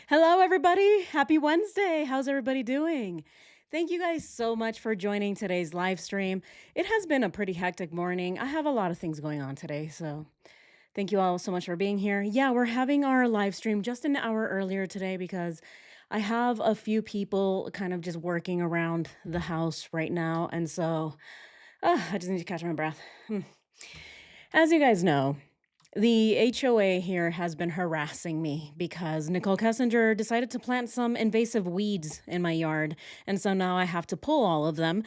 Hello, everybody. Happy Wednesday. How's everybody doing? Thank you guys so much for joining today's live stream. It has been a pretty hectic morning. I have a lot of things going on today, so thank you all so much for being here. Yeah, we're having our live stream just an hour earlier today because I have a few people kind of just working around the house right now, and so I just need to catch my breath. As you guys know, the HOA here has been harassing me because Nicole Kessinger decided to plant some invasive weeds in my yard, and so now I have to pull all of them.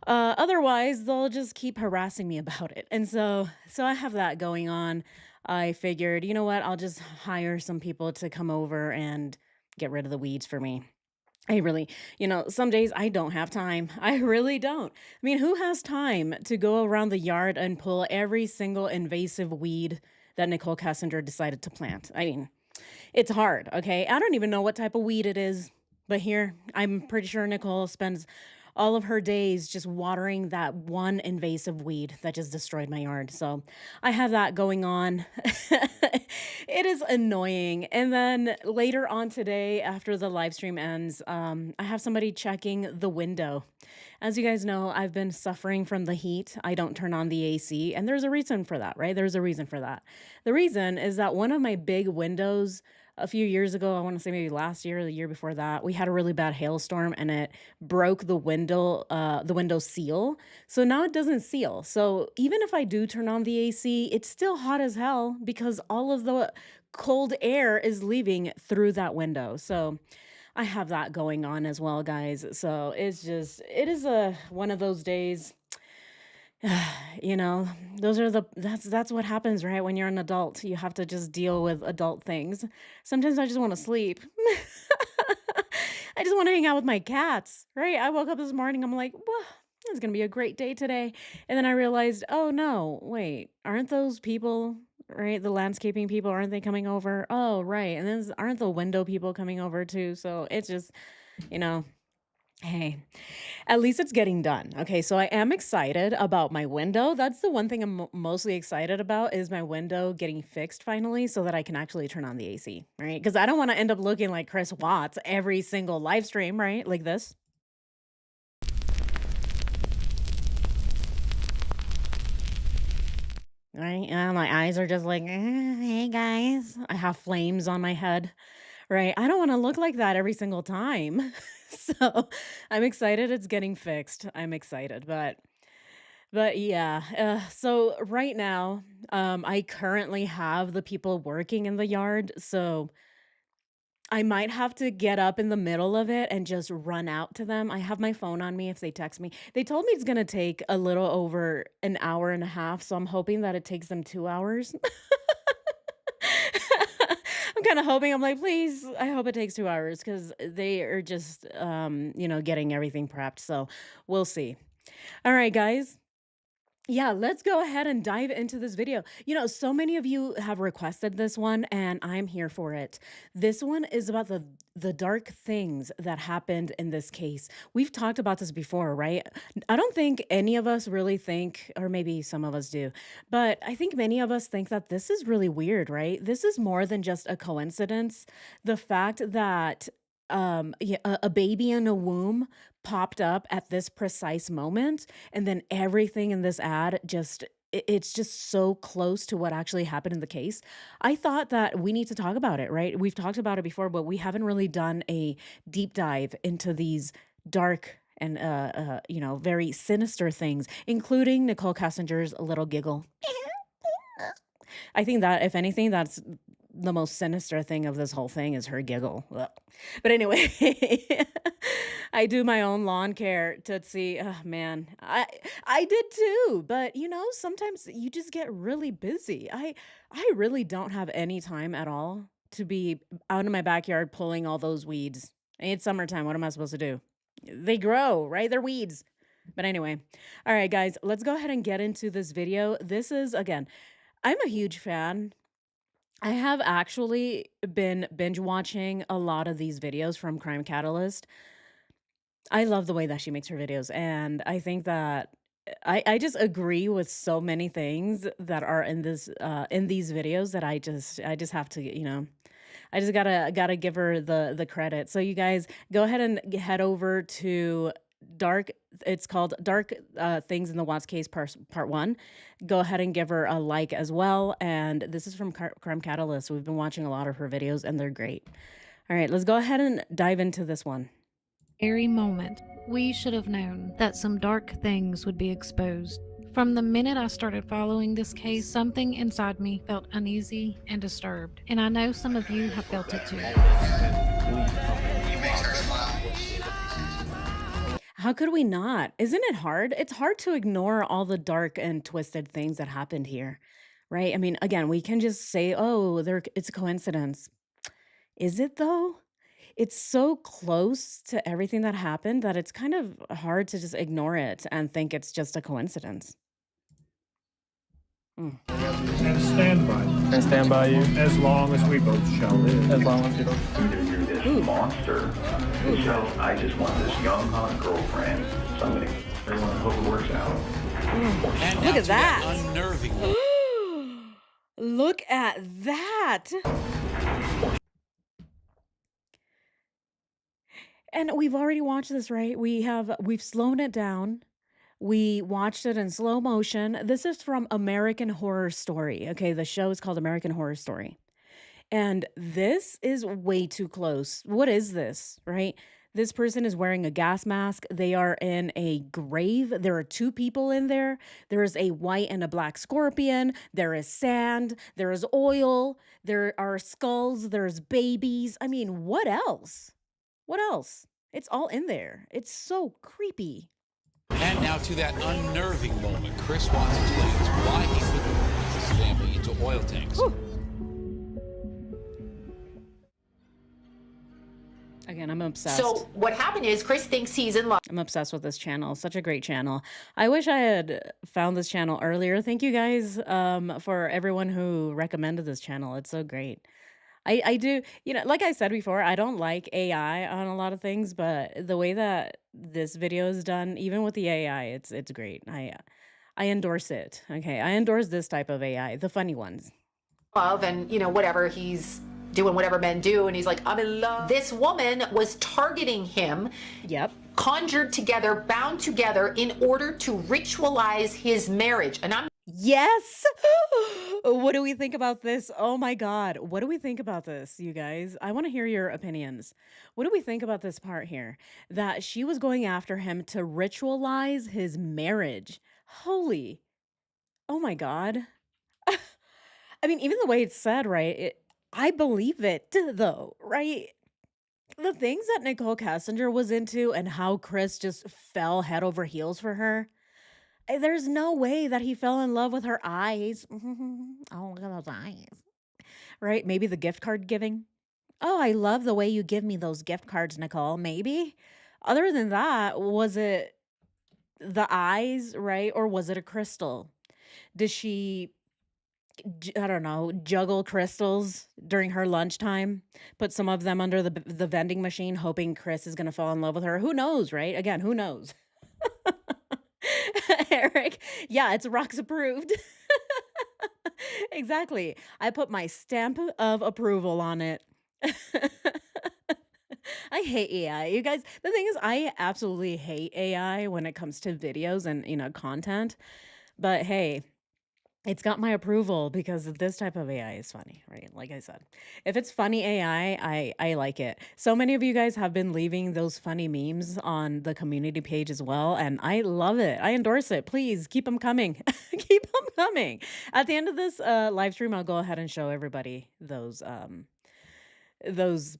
Otherwise, they'll just keep harassing me about it. And so I have that going on. I figured, you know what? I'll just hire some people to come over and get rid of the weeds for me. I really, some days I don't have time. I really don't. I mean, who has time to go around the yard and pull every single invasive weed that Nicole Kessinger decided to plant? I mean, it's hard, okay? I don't even know what type of weed it is, but here, I'm pretty sure Nicole spends all of her days just watering that one invasive weed that just destroyed my yard. So I have that going on. It is annoying. And then later on today, after the live stream ends, I have somebody checking the window. As you guys know, I've been suffering from the heat. I don't turn on the AC, and there's a reason for that, right? There's a reason for that. The reason is that one of my big windows a few years ago, I want to say maybe last year or the year before that, we had a really bad hailstorm and it broke the window seal. So now it doesn't seal. So even if I do turn on the AC, it's still hot as hell because all of the cold air is leaving through that window. So I have that going on as well, guys. So it is a one of those days. You know, that's what happens, right? When you're an adult, you have to just deal with adult things. Sometimes I just want to sleep. I just want to hang out with my cats, right? I woke up this morning, I'm like, well, it's gonna be a great day today. And then I realized, oh no, wait, aren't those people, right? The landscaping people, aren't they coming over? Oh, right. And then aren't the window people coming over too? So it's just, you know, hey, at least it's getting done. Okay, so I am excited about my window. That's the one thing I'm mostly excited about is my window getting fixed finally so that I can actually turn on the AC, right? Because I don't want to end up looking like Chris Watts every single live stream, right? Like this. Right? And my eyes are just like, hey guys. I have flames on my head, right? I don't want to look like that every single time. So I'm excited it's getting fixed. I'm excited, but yeah, so right now, I currently have the people working in the yard, so I might have to get up in the middle of it and just run out to them. I have my phone on me if they text me. They told me it's gonna take a little over an hour and a half, so I'm hoping that it takes them 2 hours. I'm kinda hoping, I'm like, "Please, I hope it takes 2 hours because they are just, getting everything prepped, so we'll see. Alright, guys. Yeah, let's go ahead and dive into this video. So many of you have requested this one and I'm here for it. This one is about the dark things that happened in this case. We've talked about this before, right? I don't think any of us really think, or maybe some of us do, but I think many of us think that this is really weird, right? This is more than just a coincidence. The fact that yeah, a baby in a womb popped up at this precise moment and then everything in this ad just it's just so close to what actually happened in the case. I thought that we need to talk about it, right? We've talked about it before, but we haven't really done a deep dive into these dark and very sinister things, including Nicole Kessinger's little giggle. I think that if anything, that's the most sinister thing of this whole thing is her giggle. Ugh. But anyway, I do my own lawn care, Tootsie. Oh man, I did too. But sometimes you just get really busy. I really don't have any time at all to be out in my backyard pulling all those weeds. It's summertime. What am I supposed to do? They grow, right? They're weeds. But anyway, all right, guys, let's go ahead and get into this video. This is, again, I'm a huge fan. I have actually been binge watching a lot of these videos from Crime Catalyst. I love the way that she makes her videos, and I think that I just agree with so many things that are in these videos that I just have to, I just gotta give her the credit. So you guys go ahead and head over to Dark. It's called Dark Things in the Watts Case Part One. Go ahead and give her a like as well. And this is from Crime Catalyst. We've been watching a lot of her videos, and they're great. All right, let's go ahead and dive into this one. Scary moment. We should have known that some dark things would be exposed. From the minute I started following this case, something inside me felt uneasy and disturbed, and I know some of you have felt it too. How could we not? Isn't it hard? It's hard to ignore all the dark and twisted things that happened here, right? I mean, again, we can just say, "Oh, it's a coincidence." Is it though? It's so close to everything that happened that it's kind of hard to just ignore it and think it's just a coincidence. Mm. And stand by you. And stand by you. As long as we both shall live. As long as you don't. Either you're this monster, so I just want this young hot girlfriend. Somebody, everyone hope it works out. And Look now at to that. unnerving. Look at that. And we've already watched this, right? We've slowed it down. We watched it in slow motion. This is from American Horror Story. Okay, the show is called American Horror Story. And this is way too close. What is this, right? This person is wearing a gas mask. They are in a grave. There are two people in there. There is a white and a black scorpion. There is sand. There is oil. There are skulls. There's babies. I mean, what else? What else? It's all in there. It's so creepy. And now to that unnerving moment. Chris Watts explains why he put his family into oil tanks. Whew. Again, I'm obsessed. So what happened is Chris thinks he's in love. I'm obsessed with this channel. Such a great channel. I wish I had found this channel earlier. Thank you guys for everyone who recommended this channel. It's so great. I do, like I said before, I don't like AI on a lot of things, but the way that this video is done, even with the AI, it's great. I endorse it. Okay, I endorse this type of AI, the funny ones. And whatever, he's doing whatever men do, and he's like, I'm in love. This woman was targeting him. Yep. Conjured together, bound together in order to ritualize his marriage. And I'm Yes. What do we think about this? Oh my God. What do we think about this, you guys? I want to hear your opinions. What do we think about this part here? That she was going after him to ritualize his marriage. Holy. Oh my God. I mean, even the way it's said, right? I believe it, though, right? The things that Nicole Kessinger was into and how Chris just fell head over heels for her. There's no way that he fell in love with her eyes. Oh, look at those eyes. Right? Maybe the gift card giving. Oh, I love the way you give me those gift cards, Nicole. Maybe. Other than that, was it the eyes, right? Or was it a crystal? Did she, I don't know, juggle crystals during her lunchtime? Put some of them under the vending machine, hoping Chris is going to fall in love with her? Who knows, right? Again, who knows? Eric, yeah, it's rocks approved. Exactly. I put my stamp of approval on it. I hate AI. You guys, the thing is, I absolutely hate AI when it comes to videos and, content. But hey, it's got my approval because this type of AI is funny, right? Like I said, if it's funny AI, I like it. So many of you guys have been leaving those funny memes on the community page as well, and I love it. I endorse it. Please keep them coming. Keep them coming. At the end of this live stream, I'll go ahead and show everybody those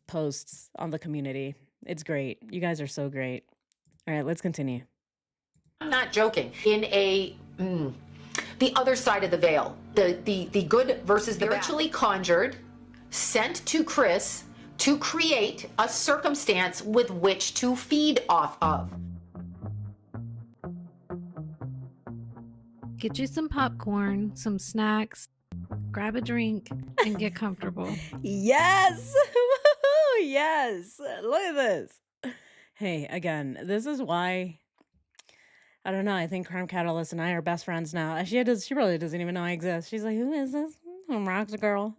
posts on the community. It's great. You guys are so great. All right, let's continue. I'm not joking. In the other side of the veil, the good versus the spiritually conjured, sent to Chris to create a circumstance with which to feed off of. Get you some popcorn, some snacks, grab a drink, and get comfortable. Yes. Yes. Look at this. Hey, again, this is why I don't know. I think Crime Catalyst and I are best friends now. She really doesn't even know I exist. She's like, who is this? Rocks a girl.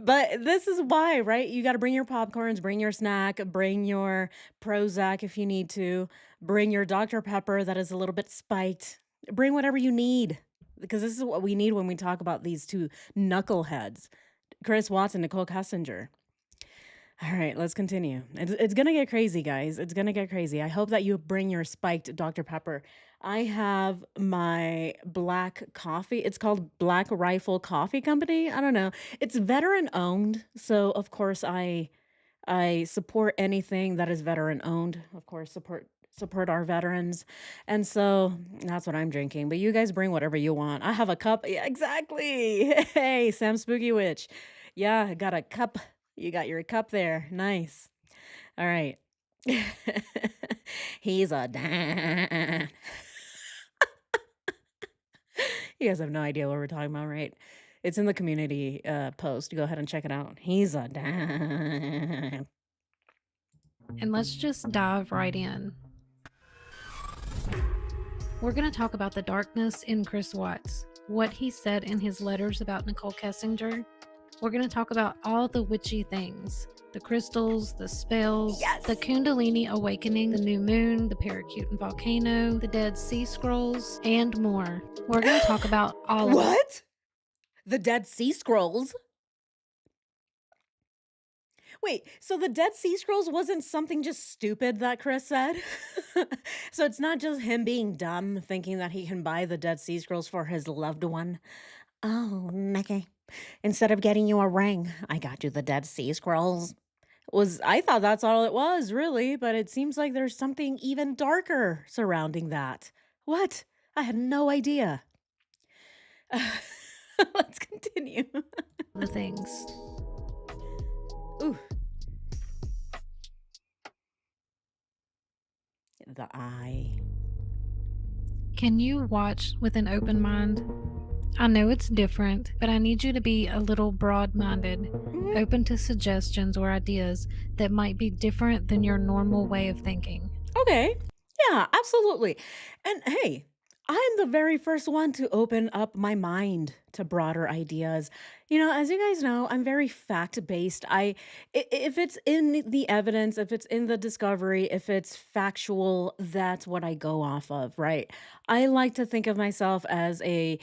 But this is why, right? You got to bring your popcorns, bring your snack, bring your Prozac if you need to, bring your Dr. Pepper that is a little bit spiked. Bring whatever you need because this is what we need when we talk about these two knuckleheads, Chris Watts and Nicole Kessinger. All right, let's continue. It's gonna get crazy, guys. It's gonna get crazy. I hope that you bring your spiked Dr. Pepper. I have my black coffee. It's called Black Rifle Coffee Company. I don't know. It's veteran owned, so of course I support anything that is veteran owned. Of course, support our veterans. And so that's what I'm drinking. But you guys bring whatever you want. I have a cup. Yeah, exactly. Hey, Sam Spooky Witch. Yeah, I got a cup. You got your cup there. Nice. All right. He's a Dan. You guys have no idea what we're talking about, right? It's in the community post. Go ahead and check it out. He's a Dan. And let's just dive right in. We're going to talk about the darkness in Chris Watts, what he said in his letters about Nicole Kessinger. We're going to talk about all the witchy things, the crystals, the spells, Yes. the Kundalini awakening, the new moon, the Paracutan volcano, the Dead Sea Scrolls, and more. We're going to talk about all of it. What? The Dead Sea Scrolls? Wait, so the Dead Sea Scrolls wasn't something just stupid that Chris said? So it's not just him being dumb, thinking that he can buy the Dead Sea Scrolls for his loved one. Oh, Mickey. Instead of getting you a ring, I got you the Dead Sea Scrolls. I thought that's all it was, really, but it seems like there's something even darker surrounding that. What? I had no idea. Let's continue. The things. Ooh. The eye. Can you watch with an open mind? I know it's different, but I need you to be a little broad-minded, open to suggestions or ideas that might be different than your normal way of thinking. Okay. Yeah, absolutely. And hey, I'm the very first one to open up my mind to broader ideas. You know, as you guys know, I'm very fact-based. If it's in the evidence, if it's in the discovery, if it's factual, that's what I go off of, right? I like to think of myself as a,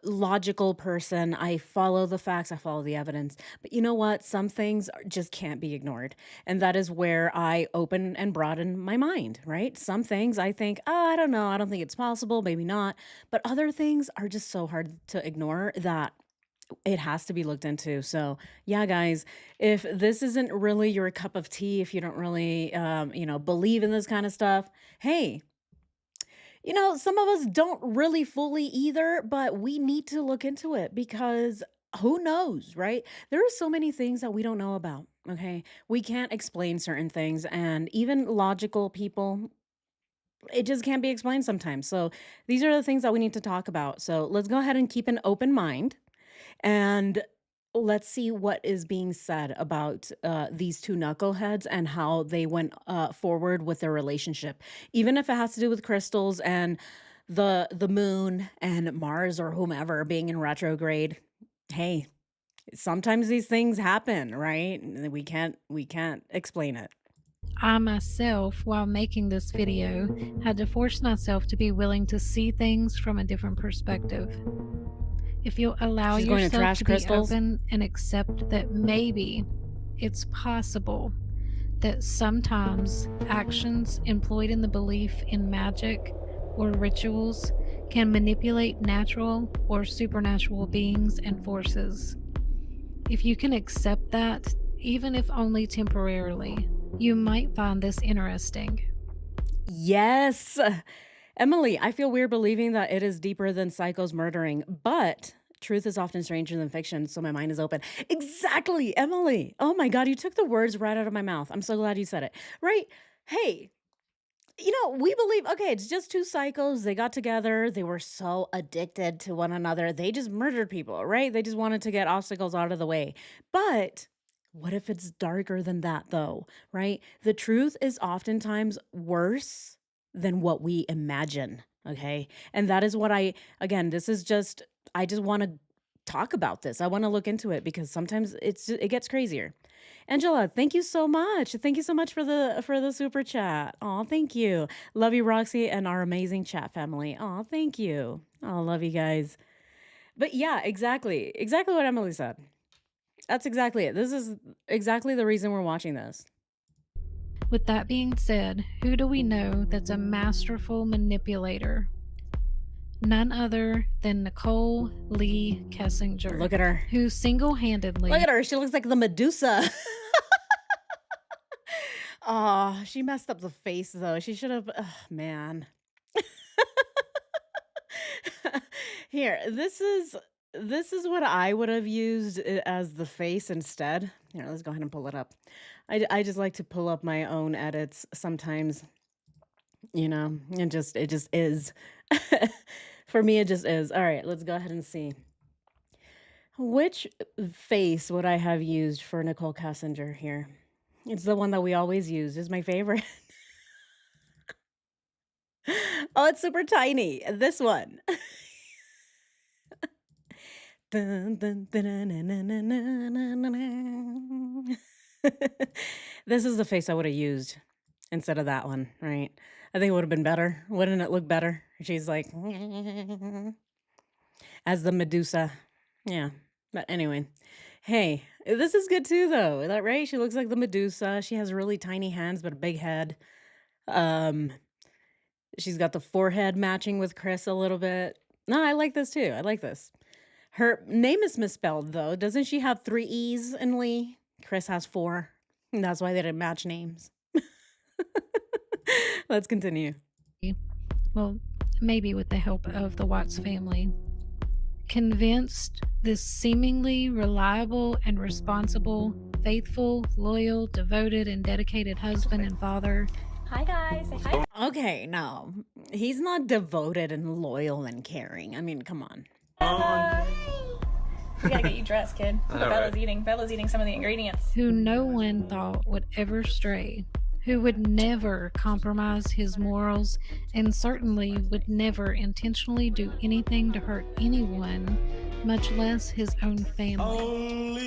logical person. I follow the facts, I follow the evidence. But you know what? Some things just can't be ignored. And that is where I open and broaden my mind, right? Some things I think, I don't know, I don't think it's possible, maybe not. But other things are just so hard to ignore that it has to be looked into. So, yeah, guys, if this isn't really your cup of tea, if you don't really, believe in this kind of stuff, hey, some of us don't really fully either, but we need to look into it because who knows, right? There are so many things that we don't know about. Okay. We can't explain certain things, and even logical people, it just can't be explained sometimes. So, these are the things that we need to talk about. So, let's go ahead and keep an open mind and let's see what is being said about these two knuckleheads and how they went forward with their relationship, even if it has to do with crystals and the moon and Mars or whomever being in retrograde. Hey, sometimes these things happen, right? We can't explain it. I myself, while making this video, had to force myself to be willing to see things from a different perspective. If you'll allow She's going to yourself trash to be crystals? open and accept that maybe it's possible that sometimes actions employed in the belief in magic or rituals can manipulate natural or supernatural beings and forces. If you can accept that, even if only temporarily, you might find this interesting. Yes. Emily, I feel weird believing that it is deeper than psychos murdering, but truth is often stranger than fiction, so my mind is open. Exactly, Emily. Oh my God, you took the words right out of my mouth. I'm so glad you said it. Right? Hey, we believe, okay, it's just two psychos. They got together. They were so addicted to one another. They just murdered people, right? They just wanted to get obstacles out of the way. But what if it's darker than that, though, right? The truth is oftentimes worse than what we imagine, okay? And that is what again, I just want to talk about this. I want to look into it because sometimes it gets crazier. Angela, thank you so much. Thank you so much for the super chat. Oh, thank you. Love you, Roxy, and our amazing chat family. Oh, thank you. Oh, love you guys. But yeah, exactly. Exactly what Emily said. That's exactly it. This is exactly the reason we're watching this. With that being said, who do we know that's a masterful manipulator? None other than Nicole Lee Kessinger. Look at her. Who single-handedly Look at her. She looks like the Medusa. Oh, she messed up the face though. She should have. Oh, man. Here, this is what I would have used as the face instead. Here, let's go ahead and pull it up. I just like to pull up my own edits sometimes. It just is. For me, it just is. All right, let's go ahead and see. Which face would I have used for Nicole Kessinger here? It's the one that we always use. Is my favorite. Oh, it's super tiny. This one. Dun, dun, dun, dun, dun, dun, dun, dun, dun, dun. This is the face I would have used instead of that one, right? I think it would have been better. Wouldn't it look better? She's like, as the Medusa. Yeah. But anyway, hey, this is good too, though. Is that right? She looks like the Medusa. She has really tiny hands, but a big head. Um, she's got the forehead matching with Chris a little bit. No, I like this too. I like this. Her name is misspelled, though. Doesn't she have 3 E's in Lee? Chris has 4. And that's why they didn't match names. Let's continue. well, maybe with the help of the Watts family, convinced this seemingly reliable and responsible, faithful, loyal, devoted, and dedicated husband and father. Hi guys. Say hi. Okay, no. He's not devoted and loyal and caring. I mean, come on. We gotta get you dressed, kid. Bella's eating. Bella's eating some of the ingredients. Who no one thought would ever stray, who would never compromise his morals, and certainly would never intentionally do anything to hurt anyone, much less his own family.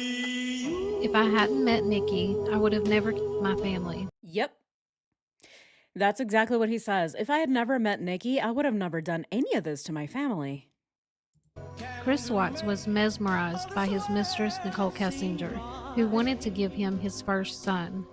If I hadn't met Nikki, I would have never kept my family. Yep. That's exactly what he says. If I had never met Nikki, I would have never done any of this to my family. Chris Watts was mesmerized by his mistress, Nicole Kessinger, who wanted to give him his first son.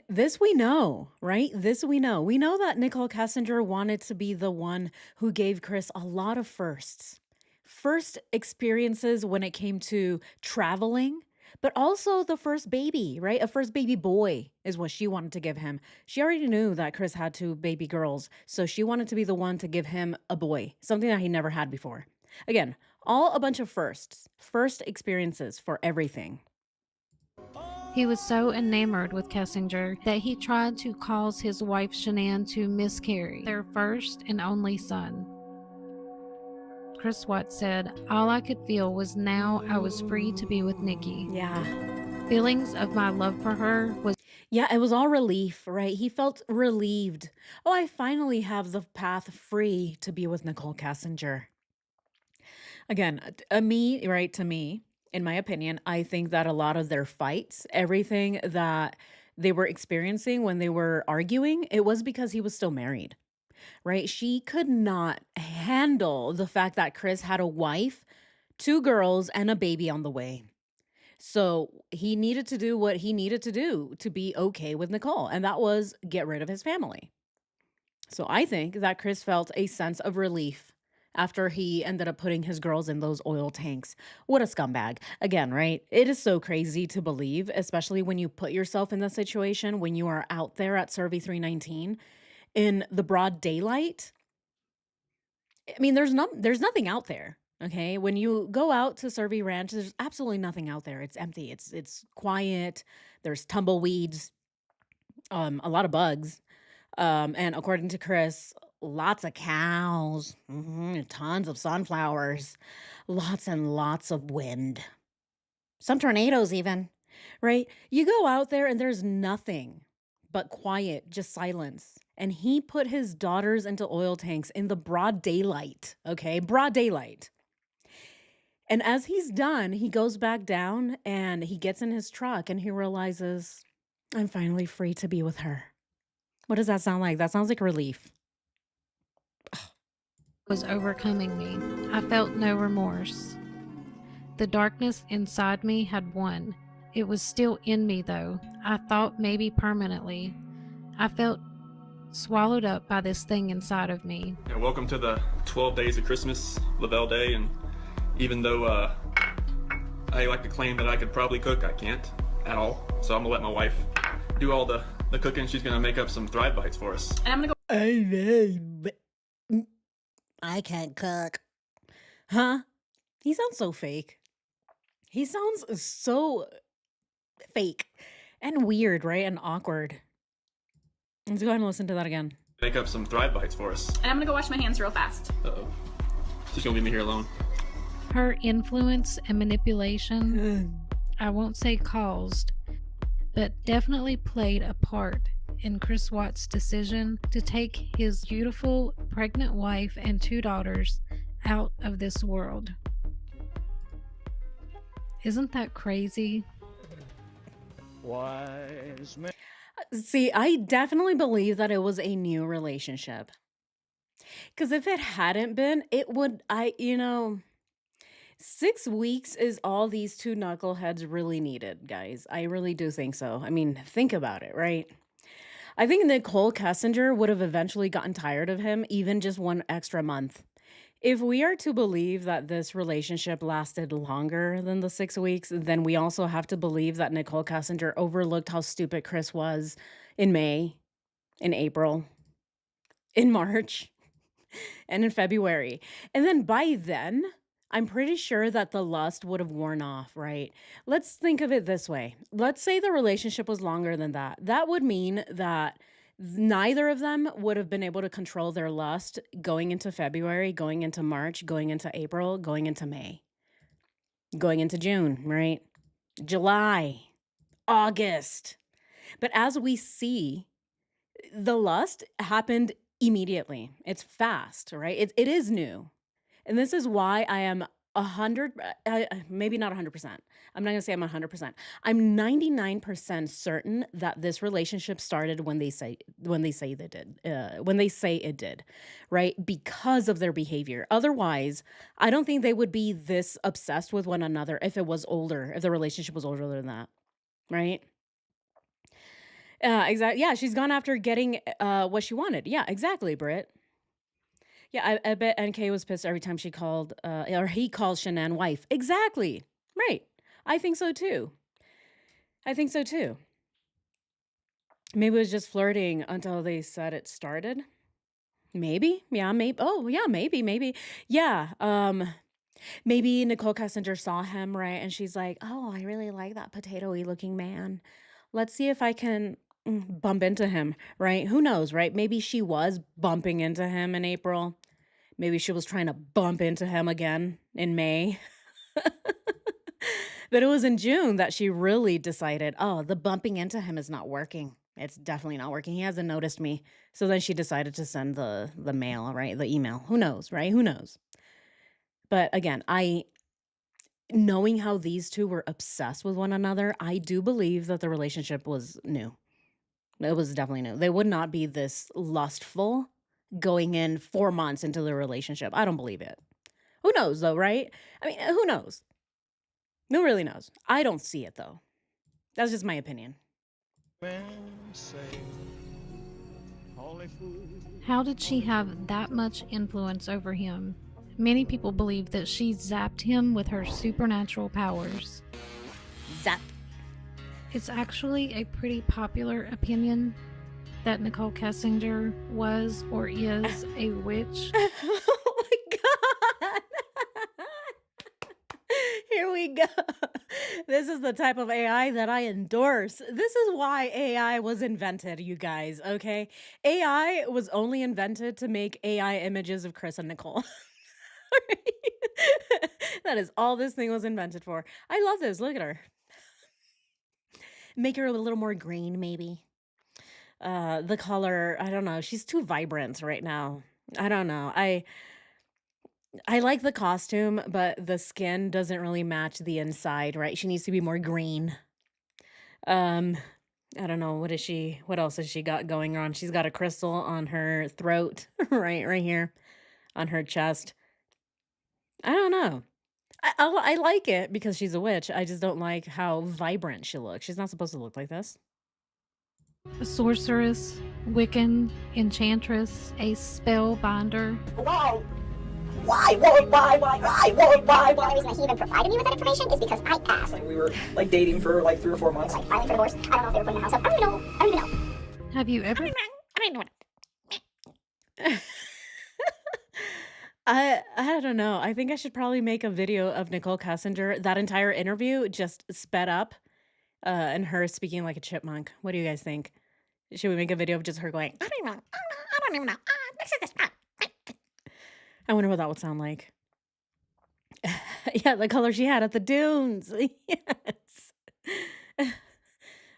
This we know, right? This we know. We know that Nicole Kessinger wanted to be the one who gave Chris a lot of firsts. First experiences when it came to traveling, but also the first baby, right? A first baby boy is what she wanted to give him. She already knew that Chris had 2 baby girls, so she wanted to be the one to give him a boy, something that he never had before. Again, all a bunch of firsts, first experiences for everything. He was so enamored with Kessinger that he tried to cause his wife Shan'ann to miscarry their first and only son. Chris Watts said, "All I could feel was now I was free to be with Nikki. Yeah. Feelings of my love for her was Yeah, it was all relief, right? He felt relieved. Oh, I finally have the path free to be with Nicole Kessinger. Again, to me, in my opinion, I think that a lot of their fights, everything that they were experiencing when they were arguing, it was because he was still married, right? She could not handle the fact that Chris had a wife, 2 girls, and a baby on the way. So he needed to do what he needed to do to be okay with Nicole, and that was get rid of his family. So I think that Chris felt a sense of relief after he ended up putting his girls in those oil tanks. What a scumbag. Again, right? It is so crazy to believe, especially when you put yourself in the situation when you are out there at Survey 319 in the broad daylight. I mean, there's nothing out there. Okay, when you go out to Survey Ranch, there's absolutely nothing out there. It's empty. It's quiet. There's tumbleweeds, a lot of bugs, and according to Chris, lots of cows, tons of sunflowers, lots and lots of wind, some tornadoes even. Right? You go out there and there's nothing but quiet, just silence. and he put his daughters into oil tanks in the broad daylight, okay? Broad daylight. And as he's done, he goes back down and he gets in his truck and he realizes, I'm finally free to be with her. What does that sound like? That sounds like relief. Was overcoming me. I felt no remorse. The darkness inside me had won. It was still in me, though. I thought maybe permanently. I felt swallowed up by this thing inside of me. Yeah, welcome to the 12 days of Christmas, Lavelle Day, and even though I like to claim that I could probably cook, I can't at all. So I'm gonna let my wife do all the cooking. She's gonna make up some Thrive Bites for us. And I'm gonna go. I can't cook. Huh? He sounds so fake. He sounds so fake and weird, right? And awkward. Let's go ahead and listen to that again. Make up some Thrive Bites for us. And I'm gonna go wash my hands real fast. Uh-oh. She's gonna leave me here alone. Her influence and manipulation, I won't say caused, but definitely played a part in Chris Watts' decision to take his beautiful pregnant wife and 2 daughters out of this world. Isn't that crazy? Wise man. See, I definitely believe that it was a new relationship. Because if it hadn't been, it would, 6 weeks is all these 2 knuckleheads really needed, guys. I really do think so. I mean, think about it, right? I think Nicole Kessinger would have eventually gotten tired of him, even just 1 extra month. If we are to believe that this relationship lasted longer than the 6 weeks, then we also have to believe that Nicole Kessinger overlooked how stupid Chris was in May, in April, in March, and in February. And then by then, I'm pretty sure that the lust would have worn off, right? Let's think of it this way. Let's say the relationship was longer than that. That would mean that neither of them would have been able to control their lust going into February, going into March, going into April, going into May, going into June, right? July, August. But as we see, the lust happened immediately. It's fast, right? It is new. And this is why I am 100, maybe not 100%. I'm not going to say I'm 100%. I'm 99% certain that this relationship started when they say it did, right? Because of their behavior. Otherwise, I don't think they would be this obsessed with one another if it was older, if the relationship was older than that, right? Exactly. Yeah, she's gone after getting what she wanted. Yeah, exactly, Britt. Yeah, I bet NK was pissed every time she called, or he called Shan'ann wife. Exactly. Right. I think so too. Maybe it was just flirting until they said it started. Maybe. Yeah, maybe. Oh, yeah, maybe. Yeah. Maybe Nicole Kessinger saw him, right? And she's like, oh, I really like that potato-y looking man. Let's see if I can bump into him, right? Who knows, right? Maybe she was bumping into him in April. Maybe she was trying to bump into him again in May. But it was in June that she really decided, oh, the bumping into him is not working. It's definitely not working. He hasn't noticed me. So then she decided to send the mail, right? The email. Who knows, right? Who knows? But again, knowing how these 2 were obsessed with one another, I do believe that the relationship was new. It was definitely new. They would not be this lustful going in 4 months into the relationship. I don't believe it. Who knows though, right? I mean, who knows? Who really knows? I don't see it though. That's just my opinion. How did she have that much influence over him? Many people believe that she zapped him with her supernatural powers. Zap. It's actually a pretty popular opinion that Nicole Kessinger was or is a witch. Oh my God. Here we go. This is the type of AI that I endorse. This is why AI was invented, you guys, okay? AI was only invented to make AI images of Chris and Nicole. That is all this thing was invented for. I love this. Look at her. Make her a little more green, maybe. The color, I don't know. She's too vibrant right now. I don't know. I like the costume, but the skin doesn't really match the inside, right? She needs to be more green. Um, I don't know. What else has she got going on? She's got a crystal on her throat, right here on her chest. I don't know. I like it because she's a witch. I just don't like how vibrant she looks. She's not supposed to look like this. A sorceress, Wiccan, enchantress, a spellbinder. Why? Why? The reason that he even provided me with that information is because I asked. Like we were like dating for like 3 or 4 months. Like filing for divorce. I don't know if they were putting the house up. I don't even know. Have you ever? I don't know. I think I should probably make a video of Nicole Kessinger, that entire interview just sped up, and her speaking like a chipmunk. What do you guys think? Should we make a video of just her going, I don't even know. I don't even know. This is this. I wonder what that would sound like. Yeah, the color she had at the dunes. Yes.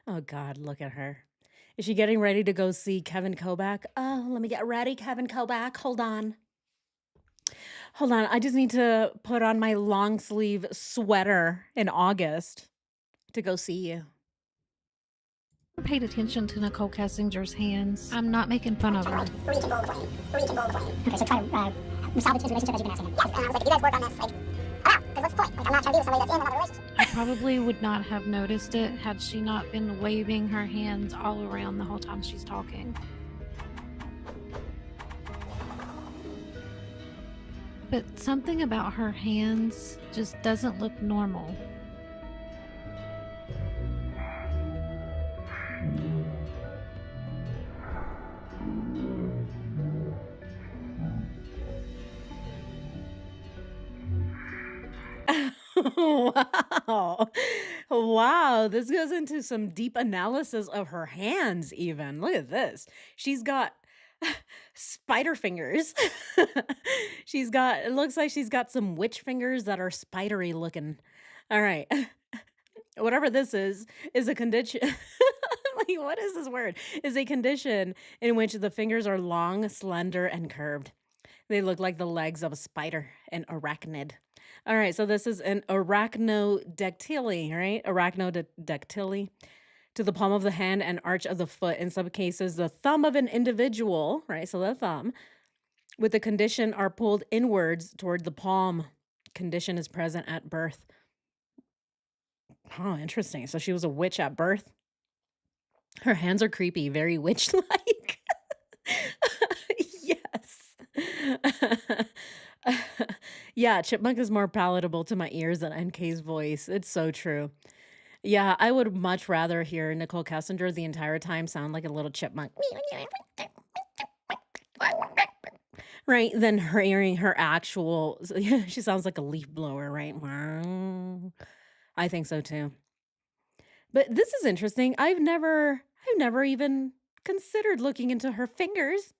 Oh God, look at her. Is she getting ready to go see Kevin Kovac? Oh, let me get ready, Kevin Kovac. Hold on. Hold on. I just need to put on my long sleeve sweater in August to go see you. Paid attention to Nicole Kessinger's hands. I'm not making fun of her. Reach and go the flame. Reach and go the flame. Okay, so try to salvage his relationship as you've been asking him. Yes, and I was like, if you guys work on this, like, because what's the point? Like, I'm not trying to be with somebody that's in another relationship. I probably would not have noticed it had she not been waving her hands all around the whole time she's talking. But something about her hands just doesn't look normal. Wow. Wow. This goes into some deep analysis of her hands, even. Look at this. She's got spider fingers. It looks like she's got some witch fingers that are spidery looking. All right. Whatever this is a condition. Like, what is this word? Is a condition in which the fingers are long, slender, and curved. They look like the legs of a spider, an arachnid. All right, so this is an arachnodactyly, right? Arachnodactyly to the palm of the hand and arch of the foot. In some cases, the thumb of an individual, right? So the thumb with the condition are pulled inwards toward the palm. Condition is present at birth. Oh, interesting. So she was a witch at birth. Her hands are creepy, very witch-like. Yes. Yeah, chipmunk is more palatable to my ears than NK's voice. It's so true. Yeah, I would much rather hear Nicole Kessinger the entire time sound like a little chipmunk. Right, than her hearing her actual she sounds like a leaf blower, right? I think so too. But this is interesting. I've never even considered looking into her fingers.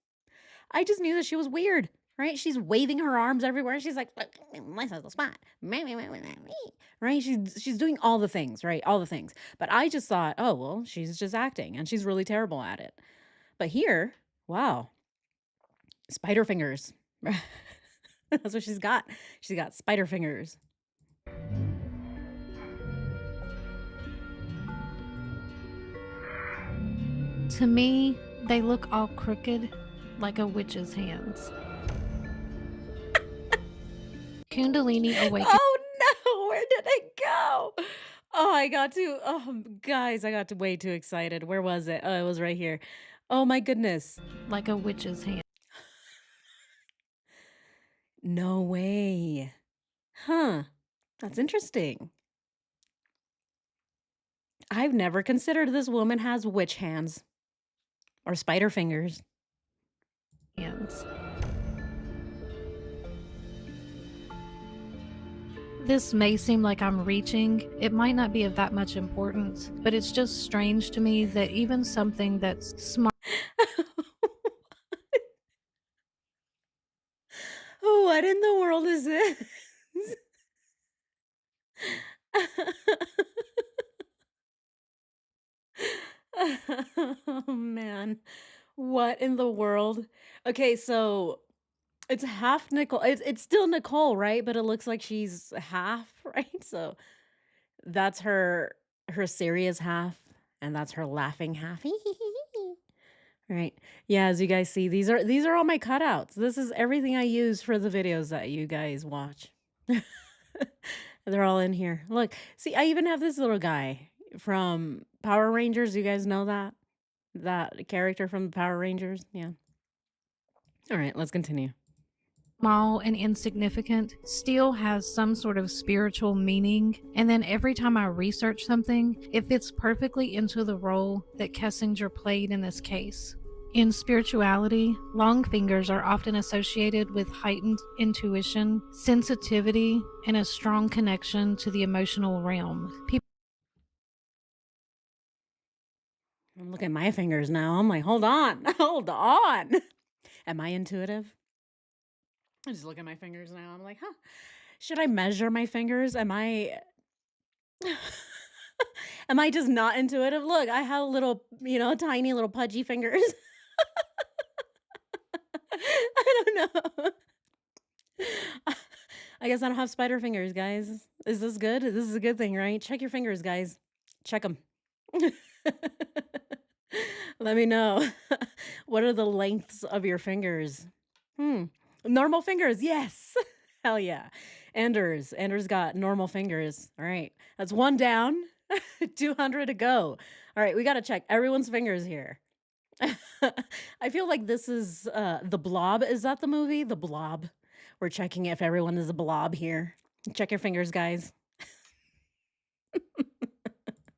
I just knew that she was weird, right? She's waving her arms everywhere. She's like, "Look, my is the spot." Right? She's doing all the things, right? All the things. But I just thought, oh well, she's just acting and she's really terrible at it. But here, wow. Spider fingers. That's what she's got. She's got spider fingers. To me, they look all crooked, like a witch's hands. Kundalini awakening. Oh no, where did it go? Guys, I got too way too excited. Where was it? Oh, it was right here. Oh my goodness. Like a witch's hand. No way. Huh. That's interesting. I've never considered this woman has witch hands or spider fingers. This may seem like I'm reaching. It might not be of that much importance, but it's just strange to me that even something that's smart. What in the world is this? Oh man. What in the world? Okay, so it's half Nicole. It's still Nicole, right? But it looks like she's half, right? So that's her serious half, and that's her laughing half. Right. Yeah, as you guys see, these are all my cutouts. This is everything I use for the videos that you guys watch. They're all in here. Look, see, I even have this little guy from Power Rangers. You guys know that? That character from the Power Rangers? Yeah. All right, let's continue. Small and insignificant still has some sort of spiritual meaning, and then every time I research something, it fits perfectly into the role that Kessinger played in this case. In spirituality, long fingers are often associated with heightened intuition, sensitivity, and a strong connection to the emotional realm. I'm looking at my fingers now. I'm like, hold on, hold on. Am I intuitive? I just look at my fingers now. I'm like, huh, should I measure my fingers? Am I am I just not intuitive? Look, I have little, tiny little pudgy fingers. I don't know. I guess I don't have spider fingers, guys. Is this good? This is a good thing, right? Check your fingers, guys. Check them. Let me know. What are the lengths of your fingers? Normal fingers. Yes. Hell yeah. Anders got normal fingers. All right. That's one down. 200 to go. All right. We got to check everyone's fingers here. I feel like this is The Blob. Is that the movie? The Blob. We're checking if everyone is a blob here. Check your fingers, guys.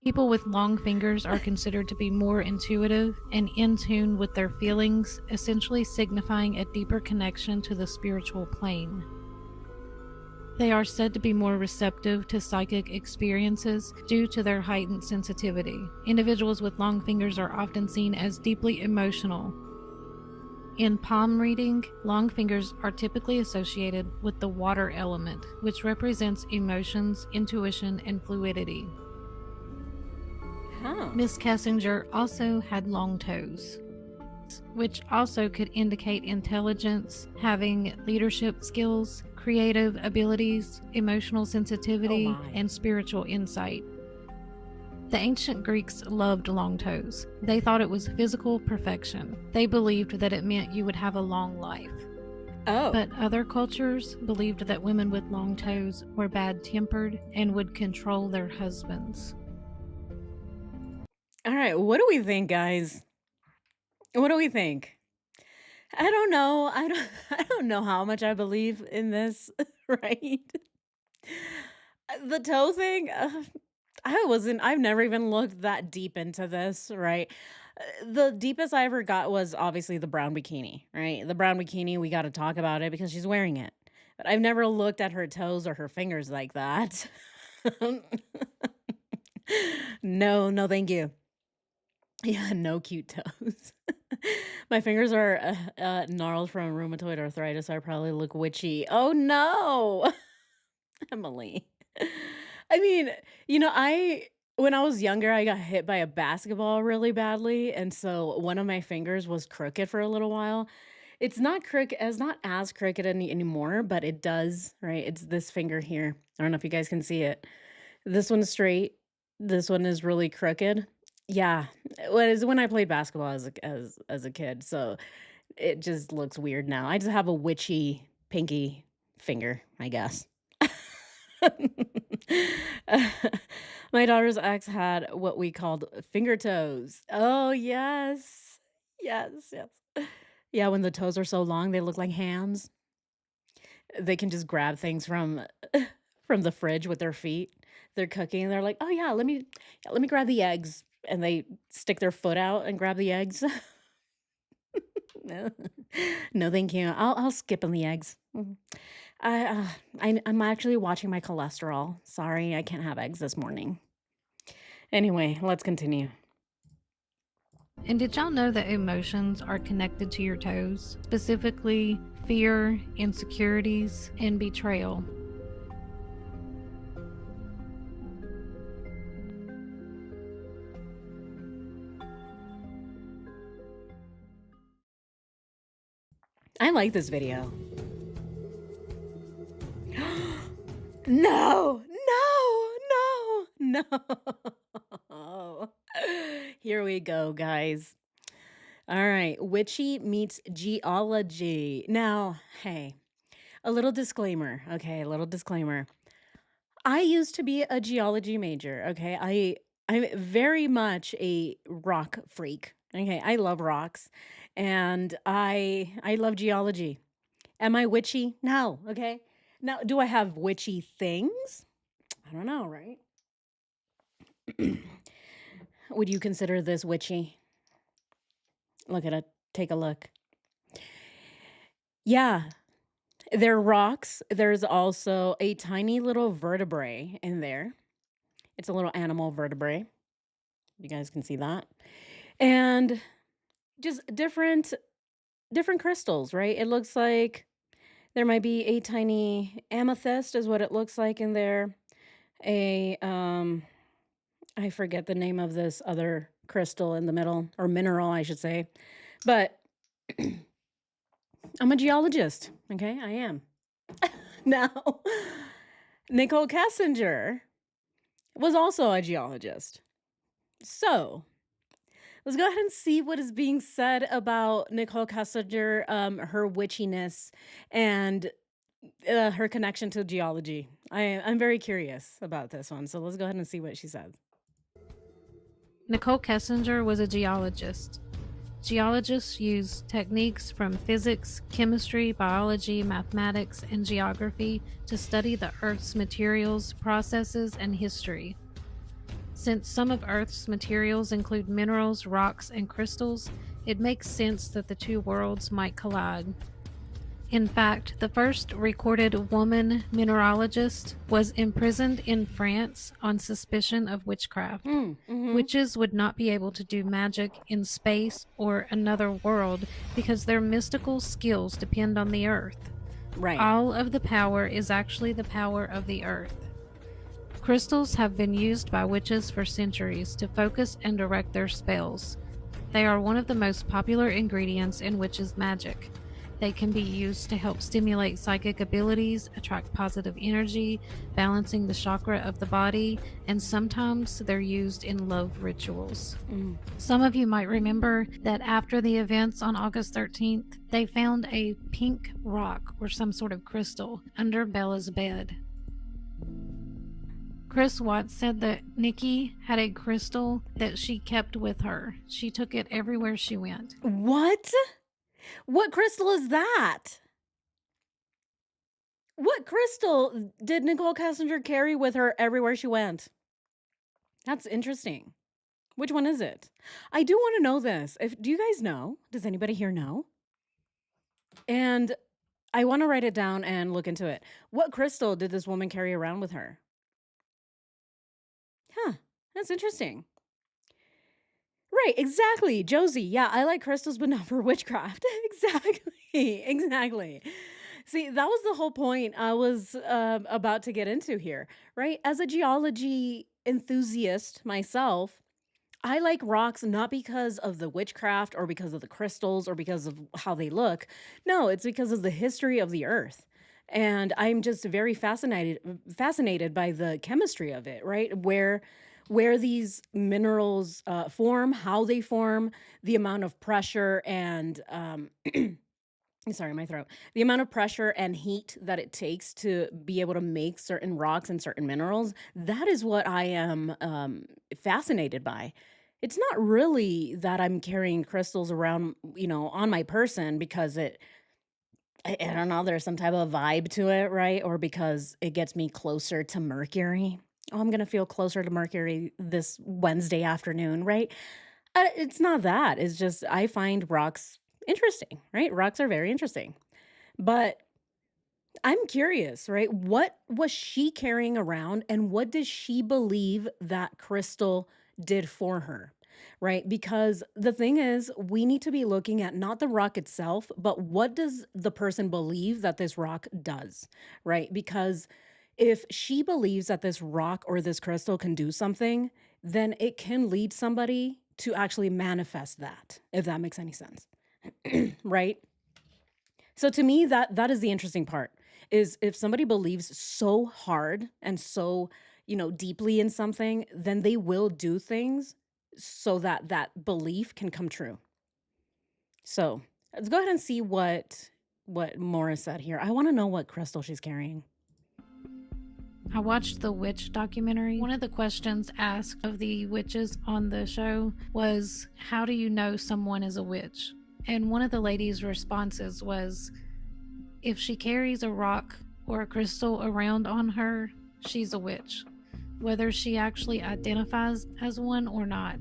People with long fingers are considered to be more intuitive and in tune with their feelings, essentially signifying a deeper connection to the spiritual plane. They are said to be more receptive to psychic experiences due to their heightened sensitivity. Individuals with long fingers are often seen as deeply emotional. In palm reading, long fingers are typically associated with the water element, which represents emotions, intuition, and fluidity. Miss Kessinger also had long toes, which also could indicate intelligence, having leadership skills, creative abilities, emotional sensitivity, and spiritual insight. The ancient Greeks loved long toes. They thought it was physical perfection. They believed that it meant you would have a long life. But other cultures believed that women with long toes were bad-tempered and would control their husbands. All right, what do we think, guys? What do we think? I don't know. I don't know how much I believe in this, right? The toe thing, I've never even looked that deep into this, right? The deepest I ever got was obviously the brown bikini, right? The brown bikini, we got to talk about it because she's wearing it. But I've never looked at her toes or her fingers like that. No, no, thank you. Yeah, no cute toes. My fingers are gnarled from rheumatoid arthritis. So I probably look witchy. Oh no, Emily. I mean, when I was younger, I got hit by a basketball really badly, and so one of my fingers was crooked for a little while. It's not as crooked anymore, but it does, right? It's this finger here. I don't know if you guys can see it. This one's straight. This one is really crooked. Yeah, when I played basketball as a kid, so it just looks weird now. I just have a witchy pinky finger, I guess. My daughter's ex had what we called finger toes. Oh, yes. Yes, yes. Yeah, when the toes are so long, they look like hands. They can just grab things from from the fridge with their feet. They're cooking, they're like, "Oh, yeah, let me grab the eggs." And they stick their foot out and grab the eggs. No. No, thank you. I'll skip on the eggs. Mhm. I'm actually watching my cholesterol. Sorry, I can't have eggs this morning. Anyway, let's continue. And did y'all know that emotions are connected to your toes? Specifically, fear, insecurities, and betrayal. I like this video. No, no, no. Here we go, guys. All right, witchy meets geology. Now, hey, a little disclaimer, okay? A little disclaimer. I used to be a geology major, okay? I'm very much a rock freak. Okay, I love rocks and I love geology. Am I witchy? No, okay? Now, do I have witchy things? I don't know, right? Would you consider this witchy? Look at it. Take a look. Yeah, they're rocks. There's also a tiny little vertebrae in there. It's a little animal vertebrae. You guys can see that. And just different crystals, right? It looks like there might be a tiny amethyst is what it looks like in there. A I forget the name of this other crystal in the middle, or mineral, I should say. But I'm a geologist, okay? I am. Now, Nicole Kessinger was also a geologist. So, let's go ahead and see what is being said about Nicole Kessinger, her witchiness, and her connection to geology. I'm very curious about this one, so let's go ahead and see what she says. Nicole Kessinger was a geologist. Geologists use techniques from physics, chemistry, biology, mathematics, and geography to study the Earth's materials, processes, and history. Since some of Earth's materials include minerals, rocks, and crystals, it makes sense that the two worlds might collide. In fact, the first recorded woman mineralogist was imprisoned in France on suspicion of witchcraft. Witches would not be able to do magic in space or another world because their mystical skills depend on the earth. Right. All of the power is actually the power of the earth. Crystals have been used by witches for centuries to focus and direct their spells. They are one of the most popular ingredients in witches' magic. They can be used to help stimulate psychic abilities, attract positive energy, balancing the chakra of the body, and sometimes they're used in love rituals. Some of you might remember that after the events on August 13th, they found a pink rock or some sort of crystal under Bella's bed. Chris Watts said that Nikki had a crystal that she kept with her. She took it everywhere she went. What? What crystal is that? What crystal did Nicole Kessinger carry with her everywhere she went? That's interesting. Which one is it? I do want to know this. Do you guys know? Does anybody here know? And I want to write it down and look into it. What crystal did this woman carry around with her? Huh, that's interesting. Right, exactly. Josie, yeah, I like crystals, but not for witchcraft. Exactly. See, that was the whole point I was about to get into here, right? As a geology enthusiast myself, I like rocks not because of the witchcraft or because of the crystals or because of how they look. No, it's because of the history of the earth. And I'm just very fascinated by the chemistry of it, right? Where these minerals form, how they form, the amount of pressure and sorry, my throat. The amount of pressure and heat that it takes to be able to make certain rocks and certain minerals, that is what I am fascinated by. It's not really that I'm carrying crystals around, on my person because I don't know, there's some type of vibe to it, right? Or because it gets me closer to Mercury. Oh, I'm going to feel closer to Mercury this Wednesday afternoon, right? It's not that. It's just I find rocks interesting, right? Rocks are very interesting. But I'm curious, right? What was she carrying around and what does she believe that crystal did for her? Right? Because the thing is, we need to be looking at not the rock itself, but what does the person believe that this rock does? Right? Because if she believes that this rock or this crystal can do something, then it can lead somebody to actually manifest that, if that makes any sense. Right? So to me, that is the interesting part, is if somebody believes so hard and so, deeply in something, then they will do things so that that belief can come true. So let's go ahead and see what Morris said here. I want to know what crystal she's carrying. I watched the witch documentary. One of the questions asked of the witches on the show was, how do you know someone is a witch? And one of the ladies' responses was, if she carries a rock or a crystal around on her, she's a witch, whether she actually identifies as one or not.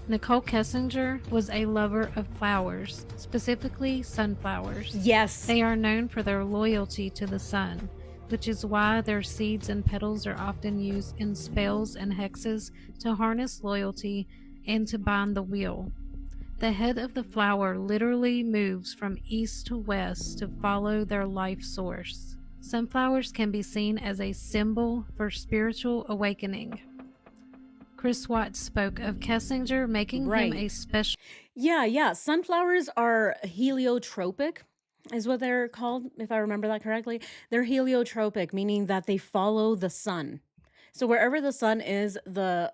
Nicole Kessinger was a lover of flowers, specifically sunflowers. Yes. They are known for their loyalty to the sun, which is why their seeds and petals are often used in spells and hexes to harness loyalty and to bind the wheel. The head of the flower literally moves from east to west to follow their life source. Sunflowers can be seen as a symbol for spiritual awakening. Chris Watts spoke of Kessinger making him a special... Yeah. Sunflowers are heliotropic, is what they're called, if I remember that correctly. They're heliotropic, meaning that they follow the sun. So wherever the sun is, the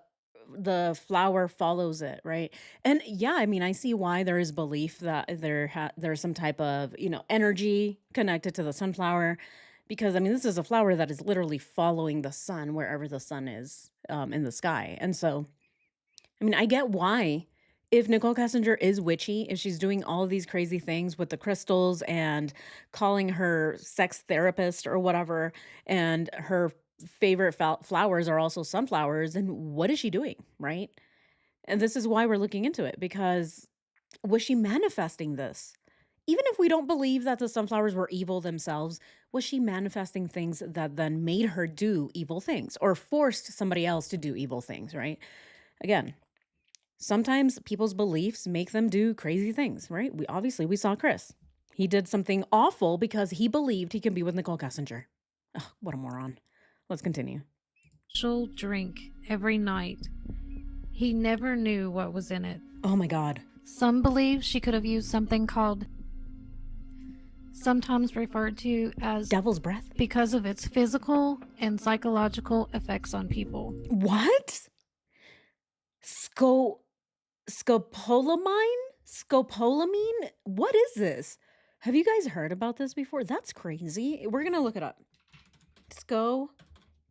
flower follows it, right? And yeah, I mean, I see why there is belief that there's some type of, energy connected to the sunflower, because I mean, this is a flower that is literally following the sun wherever the sun is in the sky. And so, I mean, I get why, if Nicole Kessinger is witchy, if she's doing all of these crazy things with the crystals and calling her sex therapist or whatever, and her favorite flowers are also sunflowers, and what is she doing, right? And this is why we're looking into it, because was she manifesting this? Even if we don't believe that the sunflowers were evil themselves, was she manifesting things that then made her do evil things or forced somebody else to do evil things, right? Again, sometimes people's beliefs make them do crazy things, right? We saw Chris. He did something awful because he believed he can be with Nicole Kessinger. Ugh, what a moron. Let's continue. Drink every night. He never knew what was in it. Oh my God. Some believe she could have used something called, sometimes referred to as devil's breath, because of its physical and psychological effects on people. What? Scopolamine? Scopolamine? What is this? Have you guys heard about this before? That's crazy. We're gonna look it up.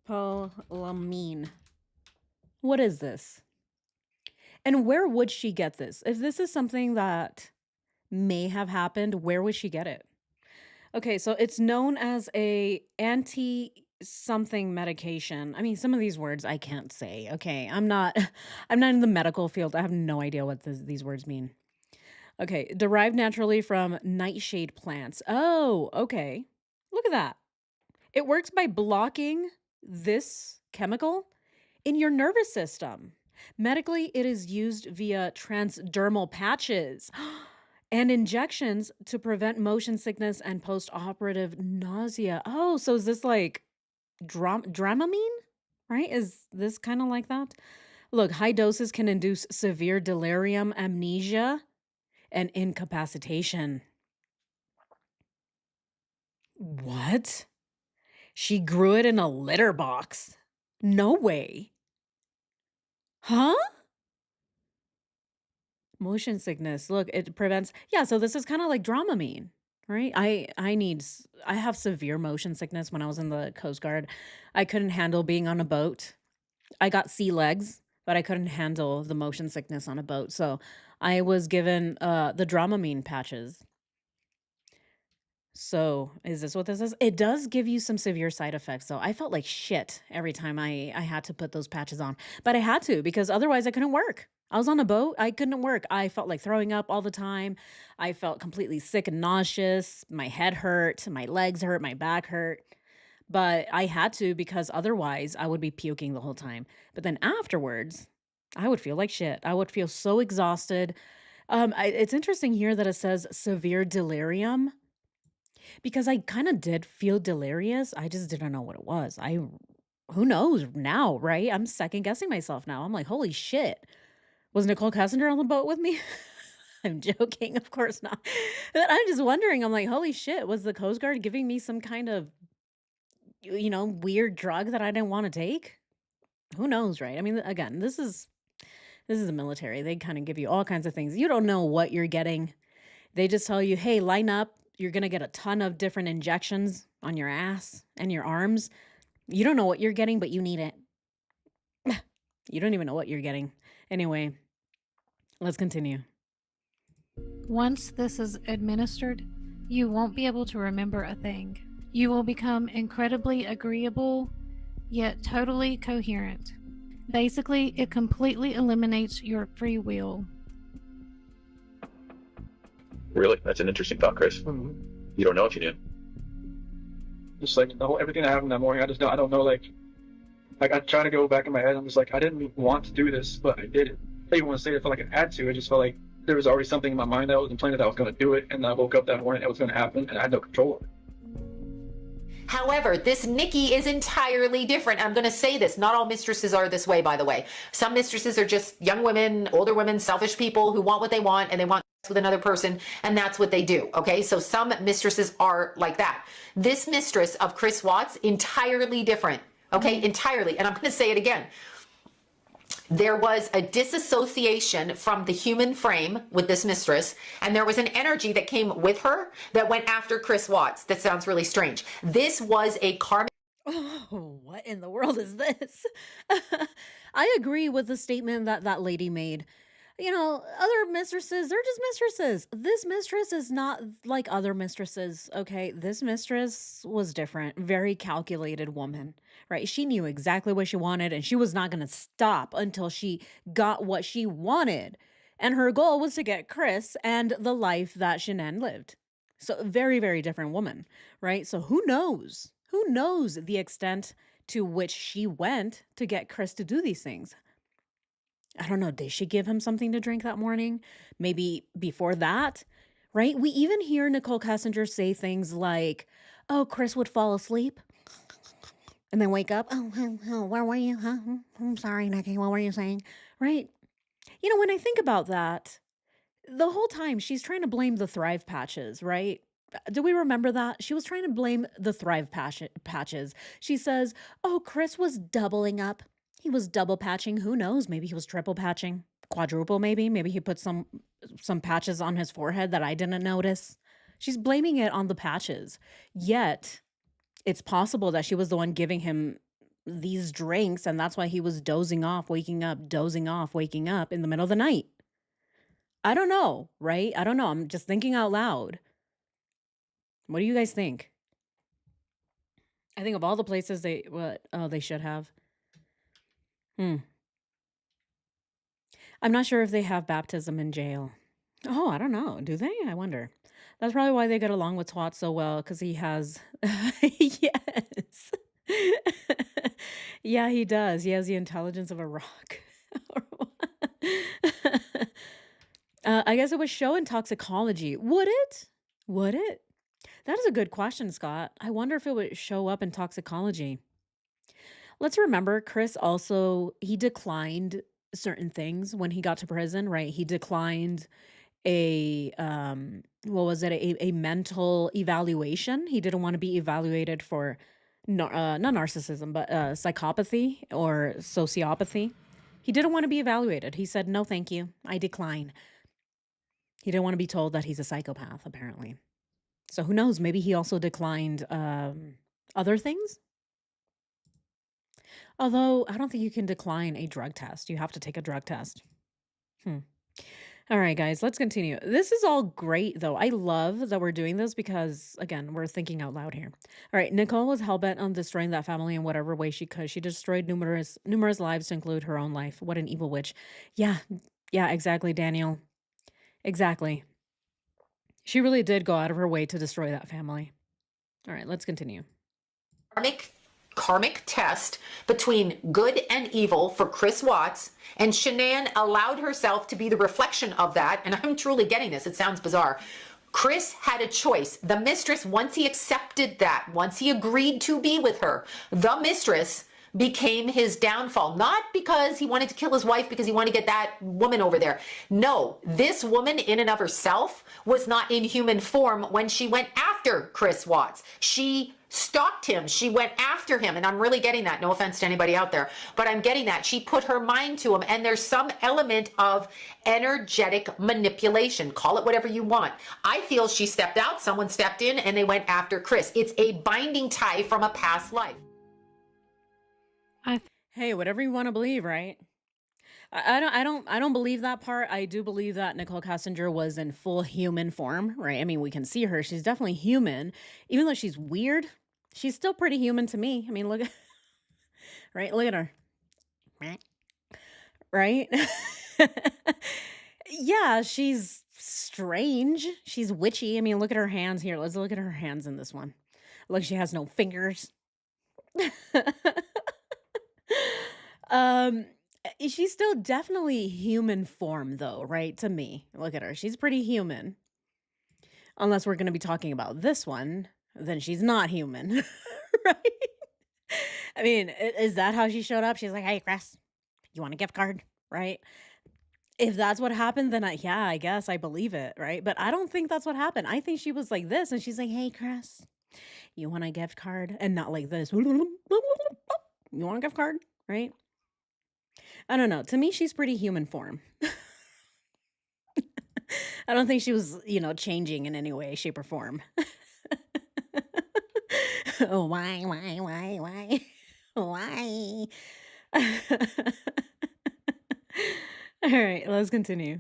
Scopolamine. What is this? And where would she get this? If this is something that may have happened, where would she get it? Okay, so it's known as a anti-something medication. I mean, some of these words I can't say. Okay, I'm not in the medical field. I have no idea what these words mean. Okay, derived naturally from nightshade plants. Oh, okay. Look at that. It works by blocking this chemical in your nervous system. Medically, it is used via transdermal patches and injections to prevent motion sickness and post-operative nausea. Oh, so is this like Dramamine? Right? Is this kind of like that? Look, high doses can induce severe delirium, amnesia, and incapacitation. What? She grew it in a litter box. No way. Huh? Motion sickness. Look, it prevents. Yeah, so this is kind of like Dramamine, right? I have severe motion sickness when I was in the Coast Guard. I couldn't handle being on a boat. I got sea legs, but I couldn't handle the motion sickness on a boat. So I was given the Dramamine patches. So is this what this is? It does give you some severe side effects, though. I felt like shit every time I had to put those patches on. But I had to, because otherwise I couldn't work. I was on a boat. I couldn't work. I felt like throwing up all the time. I felt completely sick and nauseous. My head hurt. My legs hurt. My back hurt. But I had to, because otherwise I would be puking the whole time. But then afterwards, I would feel like shit. I would feel so exhausted. It's interesting here that it says severe delirium, because I kind of did feel delirious. I just didn't know what it was. Who knows now, right? I'm second guessing myself now. I'm like, holy shit. Was Nicole Kessinger on the boat with me? I'm joking, of course not. But I'm just wondering, I'm like, holy shit, was the Coast Guard giving me some kind of, weird drug that I didn't want to take? Who knows, right? I mean, again, this is the military. They kind of give you all kinds of things. You don't know what you're getting. They just tell you, hey, line up. You're going to get a ton of different injections on your ass and your arms. You don't know what you're getting, but you need it. You don't even know what you're getting. Anyway, let's continue. Once this is administered, you won't be able to remember a thing. You will become incredibly agreeable, yet totally coherent. Basically, it completely eliminates your free will. Really? That's an interesting thought, Chris. Mm-hmm. You don't know if you knew. Just like everything that happened that morning, I don't know, like I try to go back in my head. I'm just like, I didn't want to do this, but I did it. I didn't want to say it. I felt like I had to. I just felt like there was already something in my mind that I was implanted that I was going to do it, and I woke up that morning, it was going to happen, and I had no control of it. However, this Nikki is entirely different. I'm going to say this. Not all mistresses are this way, by the way. Some mistresses are just young women, older women, selfish people who want what they want and they want sex with another person, and that's what they do. Okay, so some mistresses are like that. This mistress of Chris Watts, entirely different. Okay, entirely. And I'm going to say it again. There was a disassociation from the human frame with this mistress, and there was an energy that came with her that went after Chris Watts. That sounds really strange. This was a karmic. Oh, what in the world is this? I agree with the statement that that lady made. Other mistresses, they're just mistresses. This mistress is not like other mistresses, okay? This mistress was different, very calculated woman, right? She knew exactly what she wanted, and she was not going to stop until she got what she wanted. And her goal was to get Chris and the life that Shan'ann lived. So very, very different woman, right? So who knows? Who knows the extent to which she went to get Chris to do these things? I don't know. Did she give him something to drink that morning? Maybe before that, right? We even hear Nicole Kessinger say things like, oh, Chris would fall asleep and then wake up. Oh, where were you? Huh? I'm sorry, Nikki. What were you saying? Right? When I think about that, the whole time she's trying to blame the Thrive patches, right? Do we remember that? She was trying to blame the Thrive patches. She says, oh, Chris was doubling up. He was double patching. Who knows? Maybe he was triple patching, quadruple maybe. Maybe he put some patches on his forehead that I didn't notice. She's blaming it on the patches. Yet, it's possible that she was the one giving him these drinks, and that's why he was dozing off, waking up, dozing off, waking up in the middle of the night. I don't know, right? I don't know. I'm just thinking out loud. What do you guys think? I think of all the places they should have. I'm not sure if they have baptism in jail. Oh, I don't know. Do they? I wonder. That's probably why they get along with Twat so well, because he has. Yes. Yeah, he does. He has the intelligence of a rock. Or what? I guess it would show in toxicology. Would it? Would it? That is a good question, Scott. I wonder if it would show up in toxicology. Let's remember, Chris also, he declined certain things when he got to prison, right? He declined a, what was it? A mental evaluation. He didn't want to be evaluated for, not narcissism, but psychopathy or sociopathy. He didn't want to be evaluated. He said, no, thank you. I decline. He didn't want to be told that he's a psychopath, apparently. So who knows? Maybe he also declined other things. Although I don't think you can decline a drug test. You have to take a drug test. All right, guys, let's continue. This is all great, though. I love that we're doing this because, again, we're thinking out loud here. All right, Nicole was hellbent on destroying that family in whatever way she could. She destroyed numerous lives to include her own life. What an evil witch. Yeah, exactly, Daniel. Exactly. She really did go out of her way to destroy that family. All right, let's continue. Karmic test between good and evil for Chris Watts, and Shan'ann allowed herself to be the reflection of that. And I'm truly getting this. It sounds bizarre. Chris had a choice. The mistress, once he accepted that, once he agreed to be with her, the mistress became his downfall. Not because he wanted to kill his wife because he wanted to get that woman over there. No, this woman in and of herself was not in human form when she went after Chris Watts. She stalked him. She went after him. And I'm really getting that. No offense to anybody out there, but I'm getting that. She put her mind to him. And there's some element of energetic manipulation. Call it whatever you want. I feel she stepped out, someone stepped in, and they went after Chris. It's a binding tie from a past life. Hey, whatever you want to believe, right? I don't believe that part. I do believe that Nicole Kessinger was in full human form, right? I mean, we can see her. She's definitely human. Even though she's weird, she's still pretty human to me. I mean, look at right? Look at her. Right? Yeah, she's strange. She's witchy. I mean, look at her hands here. Let's look at her hands in this one. Look, she has no fingers. um she's still definitely human form though, right? To me. Look at her. She's pretty human. Unless we're going to be talking about this one, then she's not human. Right? I mean, is that how she showed up? She's like, "Hey, Chris, you want a gift card?" Right? If that's what happened, then yeah, I guess I believe it, right? But I don't think that's what happened. I think she was like this and she's like, "Hey, Chris, you want a gift card?" And not like this. "You want a gift card?" Right? I don't know. To me, she's pretty human form. I don't think she was, changing in any way, shape, or form. Oh, why? Why? All right, let's continue.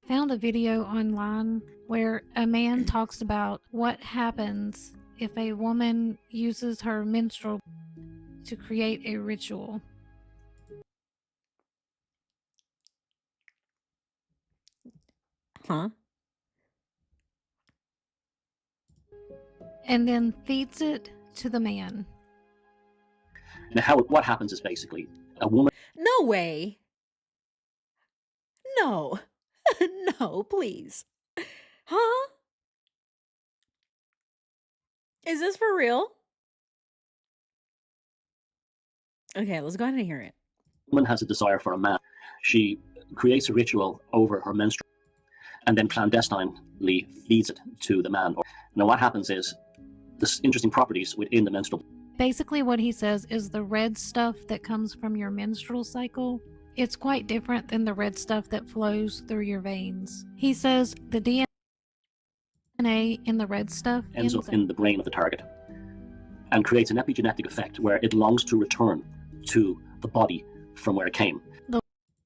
Found a video online where a man talks about what happens if a woman uses her menstrual to create a ritual. Huh? And then feeds it to the man. Now, what happens is basically a woman. No way. No. No, please. Huh? Is this for real? Okay, let's go ahead and hear it. Woman has a desire for a man. She creates a ritual over her menstrual and then clandestinely feeds it to the man. Now, what happens is there's interesting properties within the menstrual. Basically, what he says is the red stuff that comes from your menstrual cycle, it's quite different than the red stuff that flows through your veins. He says the DNA in the red stuff ends up in the brain of the target and creates an epigenetic effect where it longs to return to the body from where it came. The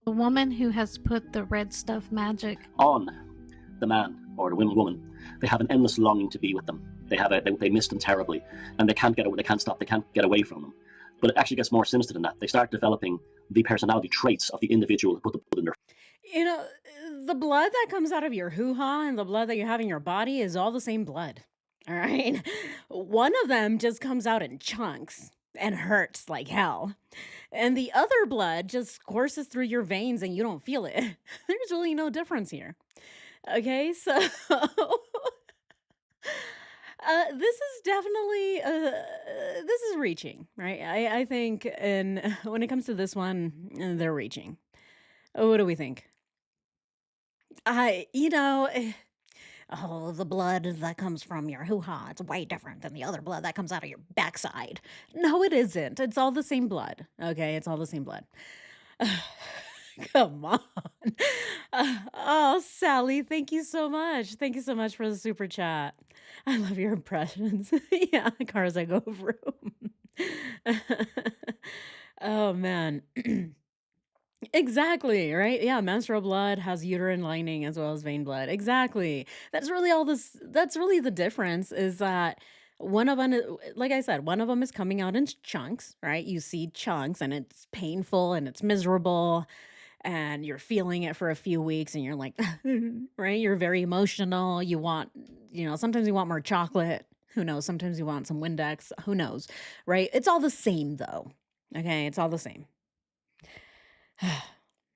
woman who has put the red stuff magic on the man or the woman, they have an endless longing to be with them. They miss them terribly, and they can't get away from them. But it actually gets more sinister than that. They start developing the personality traits of the individual who put the blood in their. The blood that comes out of your hoo-ha and the blood that you have in your body is all the same blood. All right? One of them just comes out in chunks and hurts like hell. And the other blood just courses through your veins and you don't feel it. There's really no difference here. Okay, so this is definitely this is reaching, right? I think, and when it comes to this one, they're reaching. What do we think? The blood that comes from your hoo-ha, it's way different than the other blood that comes out of your backside. No, it isn't. It's all the same blood. Okay, it's all the same blood. Come on. Oh, Sally, thank you so much. Thank you so much for the super chat. I love your impressions. Yeah, cars I go through. Oh, man. Exactly, right? Yeah, menstrual blood has uterine lining as well as vein blood. Exactly. That's really the difference is that one of them, like I said, one of them is coming out in chunks, right? You see chunks and it's painful and it's miserable and you're feeling it for a few weeks and you're like, right? You're very emotional. You want, sometimes you want more chocolate. Who knows? Sometimes you want some Windex. Who knows, right? It's all the same though. Okay, it's all the same. All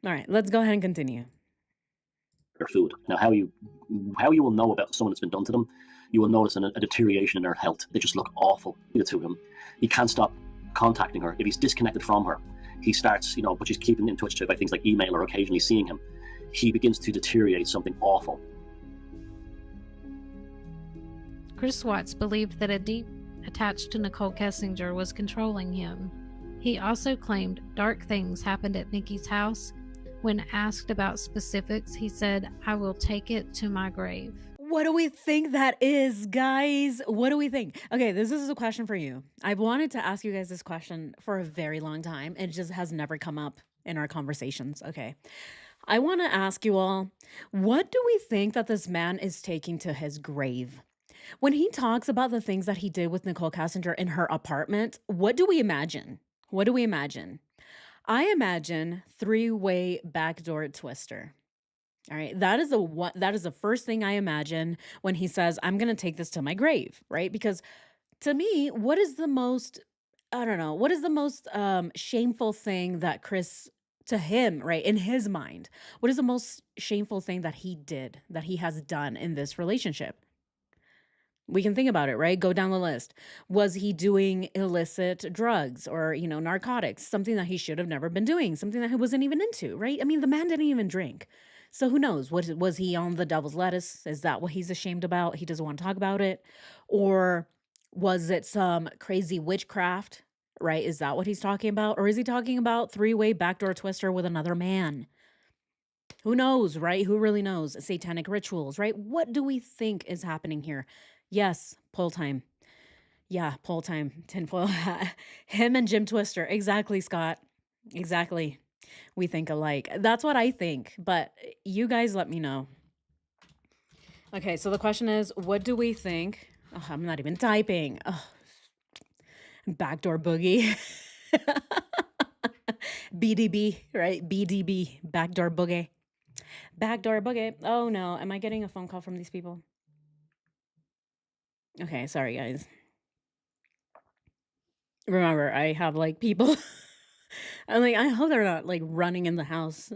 right, let's go ahead and continue. Their food. Now, how you will know about someone that's been done to them, you will notice a deterioration in their health. They just look awful to him. He can't stop contacting her, if he's disconnected from her, he starts, but she's keeping in touch by things like email or occasionally seeing him, he begins to deteriorate something awful. Chris Watts believed that a deep attached to Nicole Kessinger was controlling him. He also claimed dark things happened at Nikki's house. When asked about specifics, he said, "I will take it to my grave." What do we think that is, guys? What do we think? Okay, this is a question for you. I've wanted to ask you guys this question for a very long time. It just has never come up in our conversations. Okay. I want to ask you all, what do we think that this man is taking to his grave? When he talks about the things that he did with Nicole Kessinger in her apartment, what do we imagine? What do we imagine? I imagine three-way backdoor twister. All right, that is the first thing I imagine when he says, "I'm going to take this to my grave," right? Because to me, what is the most shameful thing that Chris, to him, right, in his mind, what is the most shameful thing that he did, that he has done in this relationship? We can think about it, right? Go down the list. Was he doing illicit drugs or, narcotics, something that he should have never been doing, something that he wasn't even into, right? I mean, the man didn't even drink. So who knows? Was he on the devil's lettuce? Is that what he's ashamed about? He doesn't want to talk about it. Or was it some crazy witchcraft, right? Is that what he's talking about? Or is he talking about three-way backdoor twister with another man? Who knows, right? Who really knows? Satanic rituals, right? What do we think is happening here? Yes, poll time. Yeah, poll time. Tinfoil hat. Him and Jim Twister. Exactly, Scott. Exactly. We think alike. That's what I think, but you guys let me know. Okay, so the question is, what do we think? Oh, I'm not even typing. Oh, backdoor boogie. BDB, right? BDB, backdoor boogie. Backdoor boogie. Oh no, am I getting a phone call from these people? Okay, sorry guys. Remember, I have people. I'm I hope they're not running in the house,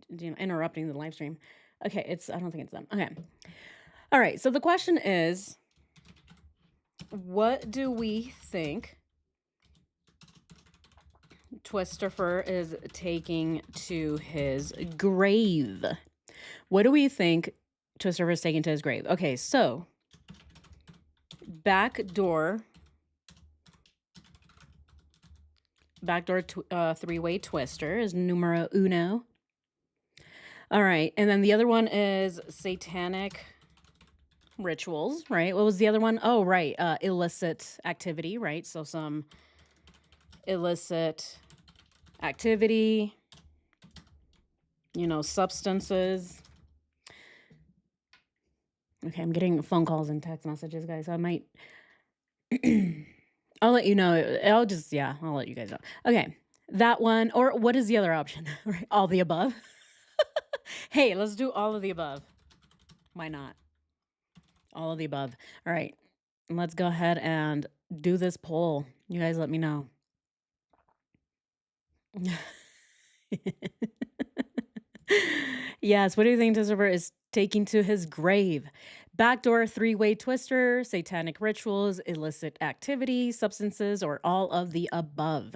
interrupting the live stream. Okay, I don't think it's them. Okay. All right, so the question is, what do we think Twisterfer is taking to his grave? What do we think Twisterfer is taking to his grave? Okay, so backdoor three-way twister is numero uno. All right, and then the other one is satanic rituals, right? What was the other one? Oh, right, illicit activity, right? So some illicit activity, substances. Okay, I'm getting phone calls and text messages, guys. So I might I'll let you know. I'll let you guys know. Okay, that one. Or what is the other option? Right? All the above. Hey, let's do all of the above. Why not? All of the above. All right, let's go ahead and do this poll. You guys let me know. Yes, what do you think Twisterfer is taking to his grave? Backdoor three-way twister, satanic rituals, illicit activity, substances, or all of the above?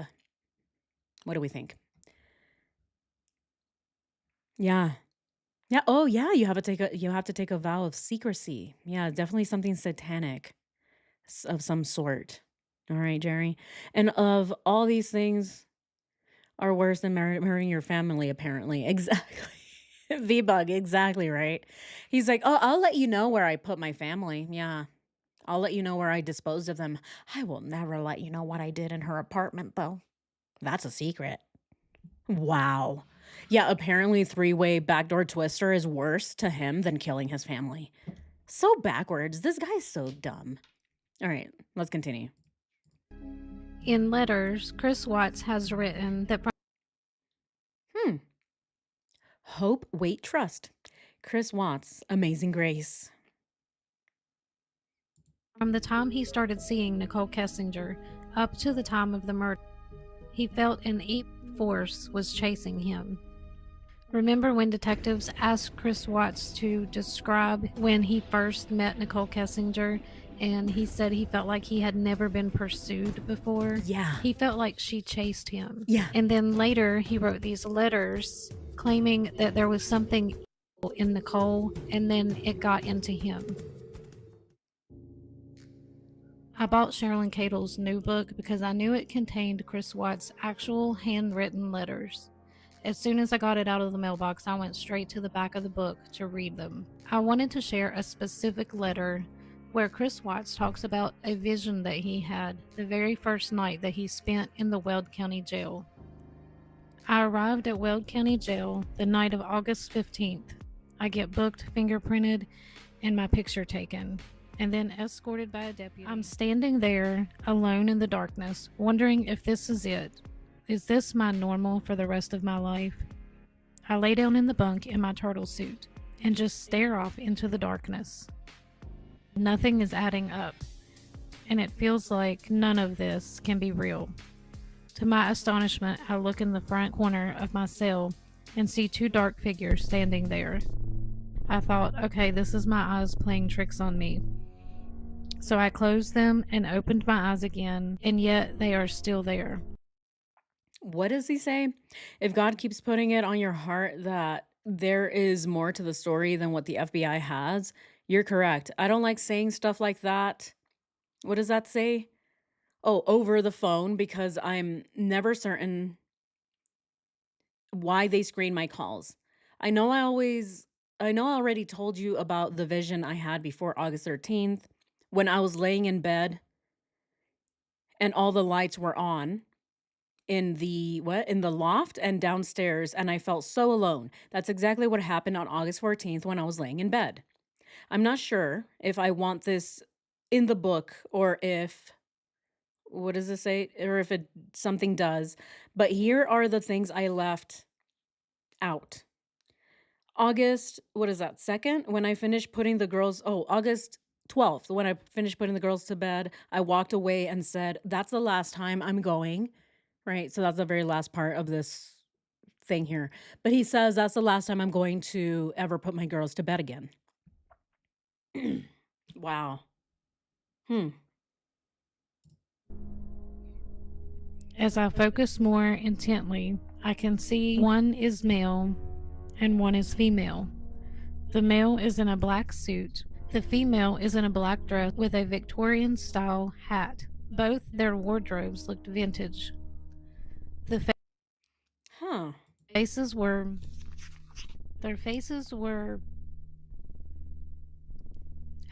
What do we think? Yeah. Yeah. Oh, yeah. You have to take a vow of secrecy. Yeah, definitely something satanic of some sort. All right, Jerry. And of all these things are worse than marrying your family, apparently. Exactly. V-Bug, exactly right. He's like, "Oh, I'll let you know where I put my family. Yeah. I'll let you know where I disposed of them. I will never let you know what I did in her apartment, though. That's a secret." Wow. Yeah, apparently three-way backdoor twister is worse to him than killing his family. So backwards. This guy's so dumb. All right, let's continue. In letters, Chris Watts has written that Hope, wait, trust. Chris Watts, Amazing Grace. from the time he started seeing Nicole Kessinger up to the time of the murder, he felt an evil force was chasing him. Remember when detectives asked Chris Watts to describe when he first met Nicole Kessinger? and he said he felt like he had never been pursued before. Yeah. He felt like she chased him. Yeah. And then later he wrote these letters claiming that there was something in Nicole, and then it got into him. I bought Shan'ann Cadle's new book because I knew it contained Chris Watts' actual handwritten letters. As soon as I got it out of the mailbox, I went straight to the back of the book to read them. I wanted to share a specific letter where Chris Watts talks about a vision that he had the very first night that he spent in the Weld County Jail. I arrived at Weld County Jail the night of August 15th. I get booked, fingerprinted, and my picture taken, and then escorted by a deputy. I'm standing there, alone in the darkness, wondering if this is it. Is this my normal for the rest of my life? I lay down in the bunk in my turtle suit and just stare off into the darkness. Nothing is adding up, and it feels like none of this can be real. To my astonishment, I look in the front corner of my cell and see two dark figures standing there. I thought, okay, this is my eyes playing tricks on me. So I closed them and opened my eyes again, and yet they are still there. What does he say? If God keeps putting it on your heart that there is more to the story than what the FBI has, you're correct. I don't like saying stuff like that. What does that say? Oh, over the phone, because I'm never certain why they screen my calls. I know I already told you about the vision I had before August 13th when I was laying in bed and all the lights were on in the loft and downstairs, and I felt so alone. That's exactly what happened on August 14th when I was laying in bed. I'm not sure if I want this in the book or if what does it say, or if it something does, but here are the things I left out. August, what is that, 2nd? When I finished putting the girls, August 12th, when I finished putting the girls to bed, I walked away and said, that's the last time I'm going, right? So that's the very last part of this thing here. But he says, that's the last time I'm going to ever put my girls to bed again. Wow. As I focus more intently, I can see one is male and one is female. The male is in a black suit. The female is in a black dress with a Victorian-style hat. Both their wardrobes looked vintage. Their faces were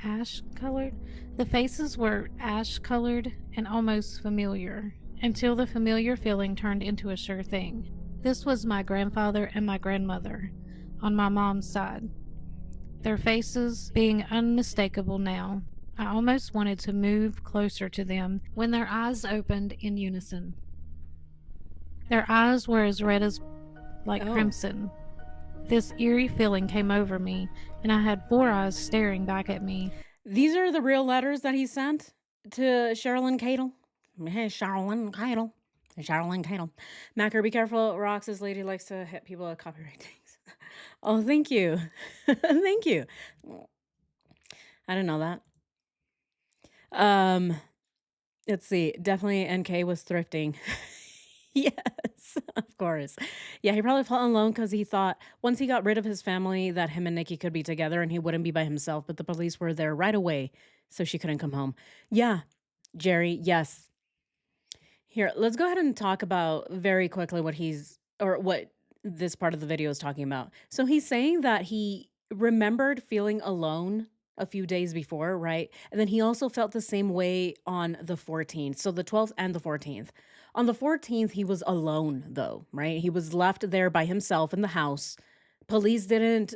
ash-colored. The faces were ash-colored and almost familiar, until the familiar feeling turned into a sure thing. This was my grandfather and my grandmother, on my mom's side. Their faces being unmistakable now, I almost wanted to move closer to them when their eyes opened in unison. Their eyes were as red as crimson. This eerie feeling came over me, and I had 4 eyes staring back at me. These are the real letters that he sent to Shan'ann Cadle. Hey, Shan'ann Cadle. Shan'ann Cadle. Macker, be careful. Rox's lady likes to hit people with copyright things. Oh, thank you. Thank you. I didn't know that. Let's see. Definitely NK was thrifting. Yes, of course. Yeah, he probably felt alone because he thought once he got rid of his family that him and Nikki could be together and he wouldn't be by himself, but the police were there right away, so she couldn't come home. Yeah, Jerry, yes. Here, let's go ahead and talk about very quickly what this part of the video is talking about. So he's saying that he remembered feeling alone a few days before, right? And then he also felt the same way on the 14th. So the 12th and the 14th. On the 14th, he was alone, though, right? He was left there by himself in the house. Police didn't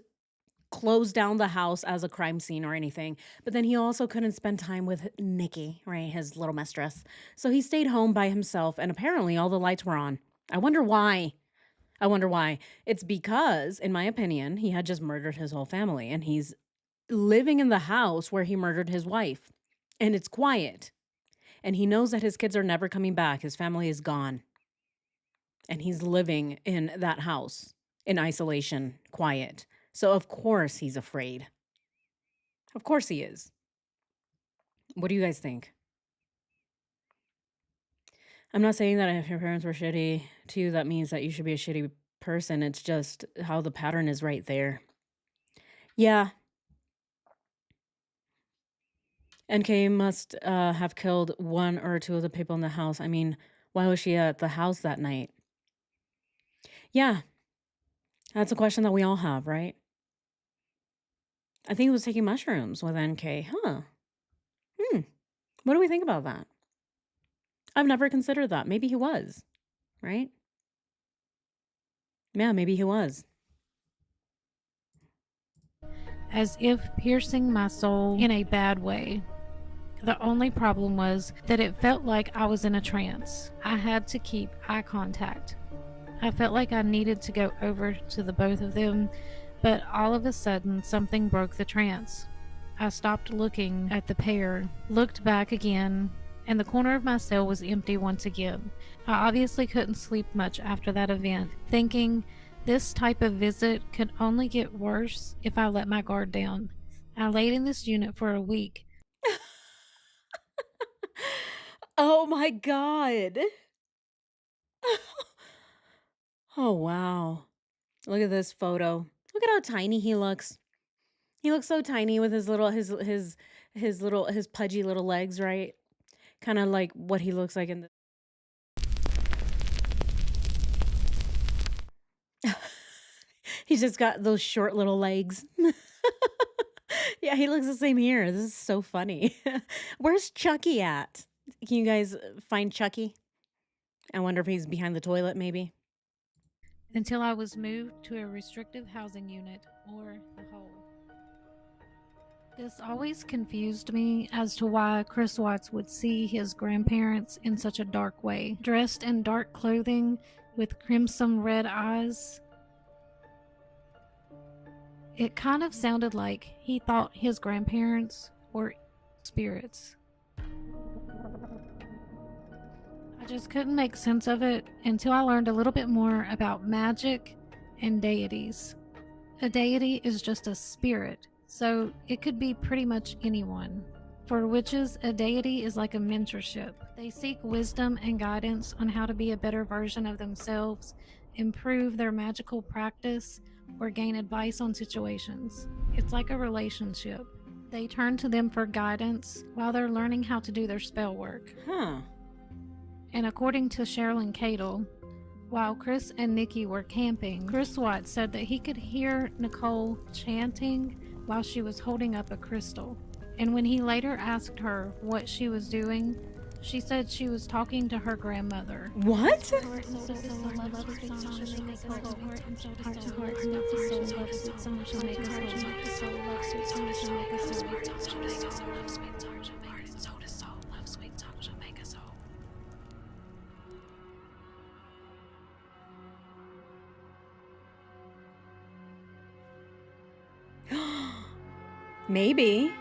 close down the house as a crime scene or anything. But then he also couldn't spend time with Nikki, right? His little mistress. So he stayed home by himself, and apparently all the lights were on. I wonder why. It's because, in my opinion, he had just murdered his whole family, and he's living in the house where he murdered his wife. And it's quiet. And he knows that his kids are never coming back. His family is gone. And he's living in that house in isolation, quiet. So of course he's afraid. Of course he is. What do you guys think? I'm not saying that if your parents were shitty to you, that means that you should be a shitty person. It's just how the pattern is right there. Yeah, NK must have killed one or two of the people in the house. I mean, why was she at the house that night? Yeah, that's a question that we all have, right? I think he was taking mushrooms with NK. Huh. What do we think about that? I've never considered that. Maybe he was, right? Yeah, maybe he was. As if piercing my soul in a bad way. The only problem was that it felt like I was in a trance. I had to keep eye contact. I felt like I needed to go over to the both of them, but all of a sudden something broke the trance. I stopped looking at the pair, looked back again, and the corner of my cell was empty once again. I obviously couldn't sleep much after that event, thinking this type of visit could only get worse if I let my guard down. I laid in this unit for a week. Oh my God. Oh, wow. Look at this photo. Look at how tiny he looks. He looks so tiny with his little his pudgy little legs, right? Kind of like what he looks like in the He's just got those short little legs. Yeah, he looks the same here. This is so funny. Where's Chucky at? Can you guys find Chucky? I wonder if he's behind the toilet, maybe. Until I was moved to a restrictive housing unit, or the hole. This always confused me as to why Chris Watts would see his grandparents in such a dark way, dressed in dark clothing with crimson red eyes. It kind of sounded like he thought his grandparents were spirits. I just couldn't make sense of it until I learned a little bit more about magic and deities. A deity is just a spirit, so it could be pretty much anyone. For witches, a deity is like a mentorship. They seek wisdom and guidance on how to be a better version of themselves, improve their magical practice, or gain advice on situations. It's like a relationship. They turn to them for guidance while they're learning how to do their spell work. Huh. And according to Shan'ann Cadle, while Chris and Nikki were camping, Chris Watts said that he could hear Nicole chanting while she was holding up a crystal. And when he later asked her what she was doing, she said she was talking to her grandmother. What? Maybe.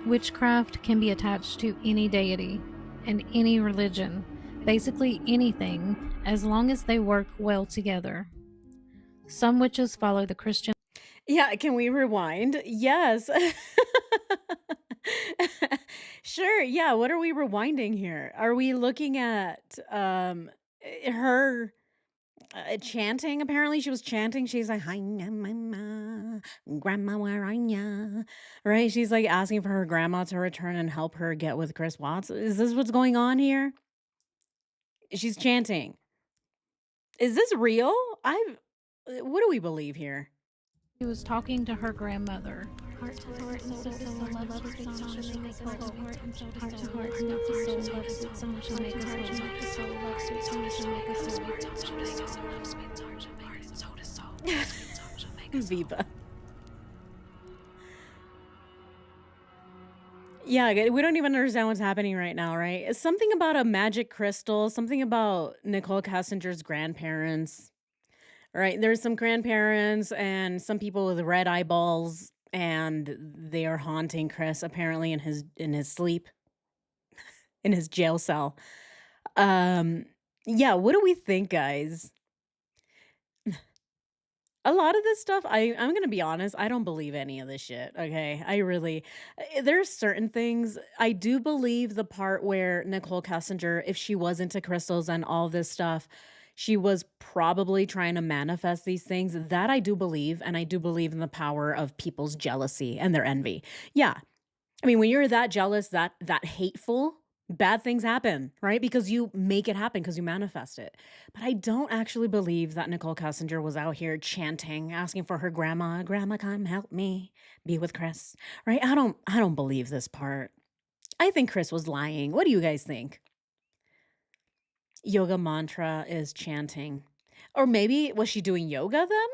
Witchcraft can be attached to any deity and any religion, basically anything, as long as they work well together. Some witches follow the Christian. Yeah, can we rewind? Yes. Sure. Yeah, what are we rewinding here? Are we looking at her chanting? Apparently she was chanting. She's like, "Hi, mama, grandma, where are ya?" Right? She's like asking for her grandma to return and help her get with Chris Watts. Is this what's going on here? She's chanting. Is this real? What do we believe here? She was talking to her grandmother. Viva. Yeah, we don't even understand what's happening right now, right? It's something about a magic crystal, something about Nicole Cassinger's grandparents, right? There's some grandparents and some people with red eyeballs, and they are haunting Chris apparently in his sleep, in his jail cell. Yeah, what do we think, guys? A lot of this stuff, I'm gonna be honest, I don't believe any of this shit. Okay, I really, there's certain things I do believe the part where Nicole Kessinger, if she was into crystals and all this stuff, she was probably trying to manifest these things. That I do believe, and I do believe in the power of people's jealousy and their envy. Yeah, I mean, when you're that jealous, that hateful, bad things happen, right? Because you make it happen because you manifest it. But I don't actually believe that Nicole Kessinger was out here chanting, asking for her grandma, "Grandma, come help me be with Chris." Right? I don't believe this part. I think Chris was lying. What do you guys think? Yoga mantra is chanting. Or maybe was she doing yoga then?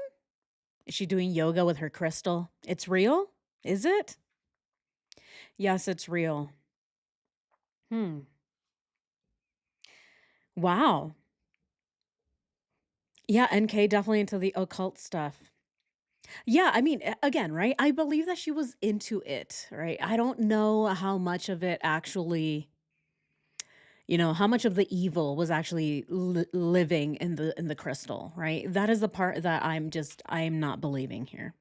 Is she doing yoga with her crystal? It's real? Is it? Yes, it's real. Hmm. Wow. Yeah, NK definitely into the occult stuff. Yeah, I mean, again, right? I believe that she was into it, right? I don't know how much of it actually, how much of the evil was actually living in the crystal, right? That is the part that I'm not believing here.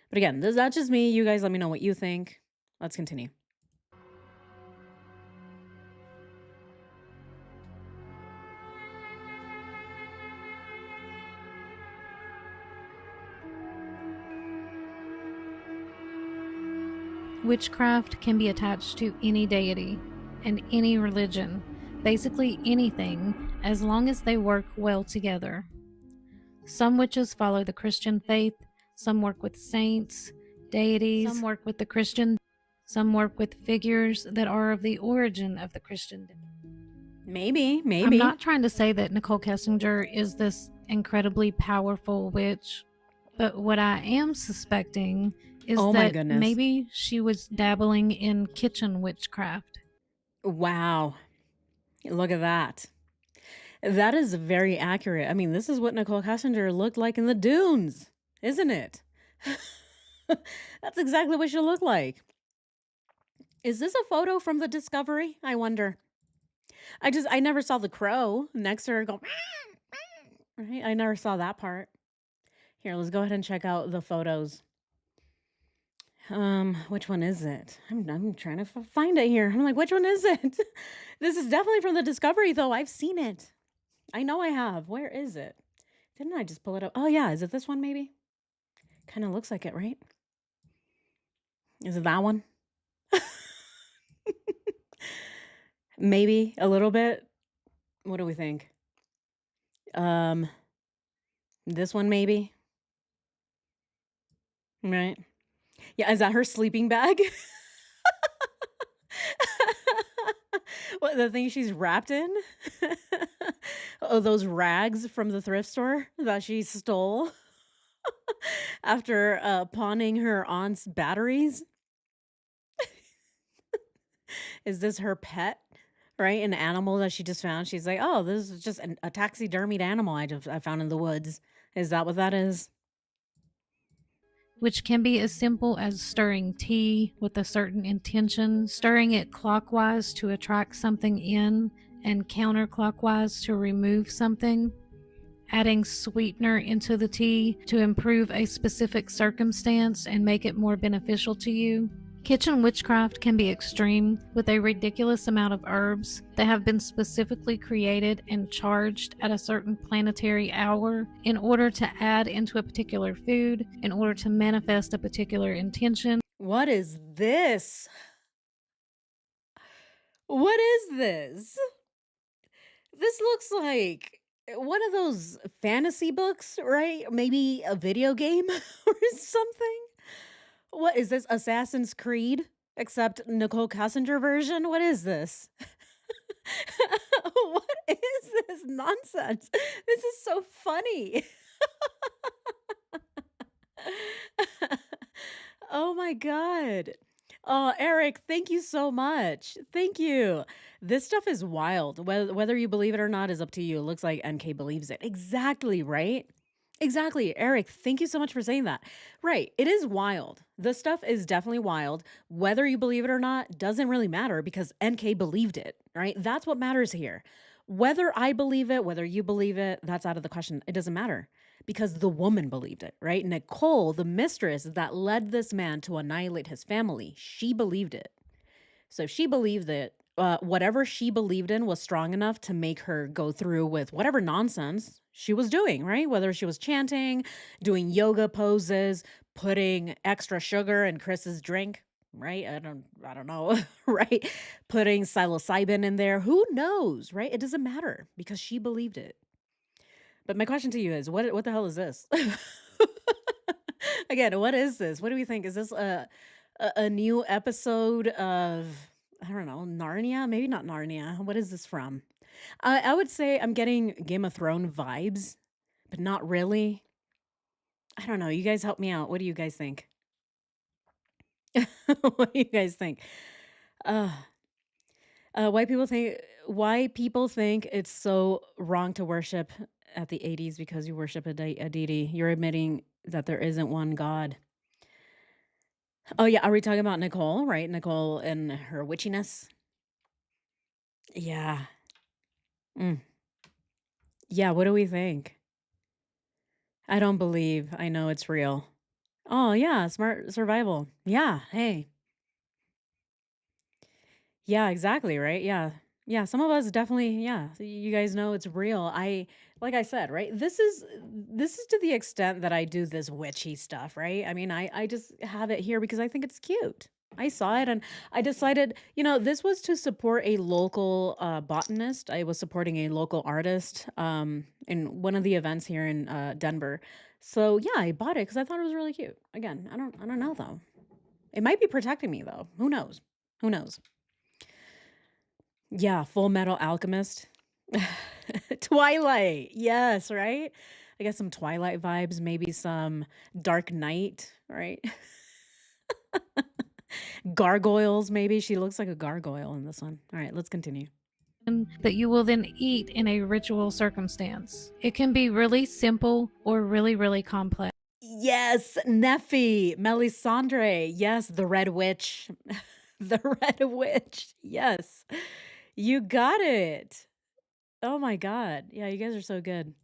But again, that's just me. You guys let me know what you think. Let's continue. Witchcraft can be attached to any deity and any religion, basically anything, as long as they work well together. Some witches follow the Christian faith, some work with saints, deities, some work with the Christian, some work with figures that are of the origin of the Christian. Maybe. I'm not trying to say that Nicole Kessinger is this incredibly powerful witch, but what I am suspecting is Oh my that goodness. maybe she was dabbling in kitchen witchcraft. Wow. Look at that. That is very accurate. I mean, this is what Nicole Kessinger looked like in the dunes, isn't it? That's exactly what she looked like. Is this a photo from the Discovery? I wonder. I never saw the crow next to her go, right? I never saw that part. Here, let's go ahead and check out the photos. Which one is it? I'm trying to find it here. I'm like, which one is it? This is definitely from the Discovery, though. I've seen it. I know I have. Where is it? Didn't I just pull it up? Oh, yeah. Is it this one, maybe? Kind of looks like it, right? Is it that one? Maybe a little bit. What do we think? This one, maybe? Right? Yeah, is that her sleeping bag? What, the thing she's wrapped in? Oh, those rags from the thrift store that she stole after pawning her aunt's batteries? Is this her pet? Right? An animal that she just found. She's like, oh, this is just a taxidermied animal I found in the woods. Is that what that is? Which can be as simple as stirring tea with a certain intention, stirring it clockwise to attract something in, and counterclockwise to remove something, adding sweetener into the tea to improve a specific circumstance and make it more beneficial to you. Kitchen witchcraft can be extreme, with a ridiculous amount of herbs that have been specifically created and charged at a certain planetary hour in order to add into a particular food, in order to manifest a particular intention. What is this? What is this? This looks like one of those fantasy books, right? Maybe a video game or something. What is this? Assassin's Creed? Except Nicole Kessinger version? What is this? What is this nonsense? This is so funny. Oh my God. Oh, Eric, thank you so much. Thank you. This stuff is wild. Whether you believe it or not is up to you. It looks like NK believes it. Exactly, right? Exactly. Eric, thank you so much for saying that. Right. It is wild. The stuff is definitely wild. Whether you believe it or not doesn't really matter because NK believed it, right? That's what matters here. Whether I believe it, whether you believe it, that's out of the question. It doesn't matter because the woman believed it, right? Nicole, the mistress that led this man to annihilate his family, she believed it. So if she believed that whatever she believed in was strong enough to make her go through with whatever nonsense she was doing, right? Whether she was chanting, doing yoga poses, putting extra sugar in Chris's drink, right? I don't know, right? Putting psilocybin in there. Who knows, right? It doesn't matter because she believed it. But my question to you is, what the hell is this? Again, what is this? What do we think? Is this a new episode of, I don't know, Narnia? Maybe not Narnia. What is this from? I would say I'm getting Game of Thrones vibes, but not really. I don't know. You guys help me out. What do you guys think? What do you guys think? Uh, why people think it's so wrong to worship at the 80s because you worship a deity. You're admitting that there isn't one God. Oh yeah, are we talking about Nicole, right? Nicole and her witchiness? Yeah. Mm. Yeah, what do we think? I don't believe. I know it's real. Oh yeah, smart survival. Yeah, hey. Yeah, exactly, right? Yeah. Yeah, some of us definitely, yeah. You guys know it's real. Like I said, right? This is to the extent that I do this witchy stuff, right? I mean, I just have it here because I think it's cute. I saw it and I decided, this was to support a local botanist. I was supporting a local artist in one of the events here in Denver. So yeah, I bought it because I thought it was really cute. Again, I don't know though. It might be protecting me though. Who knows? Who knows? Yeah, Full Metal Alchemist. Twilight. Yes, right? I guess some Twilight vibes, maybe some Dark Knight, right? Gargoyles, maybe. She looks like a gargoyle in this one. All right, let's continue. That you will then eat in a ritual circumstance. It can be really simple or really, really complex. Yes, Neffy, Melisandre. Yes, the Red Witch. The Red Witch. Yes. You got it. Oh my God. Yeah, you guys are so good.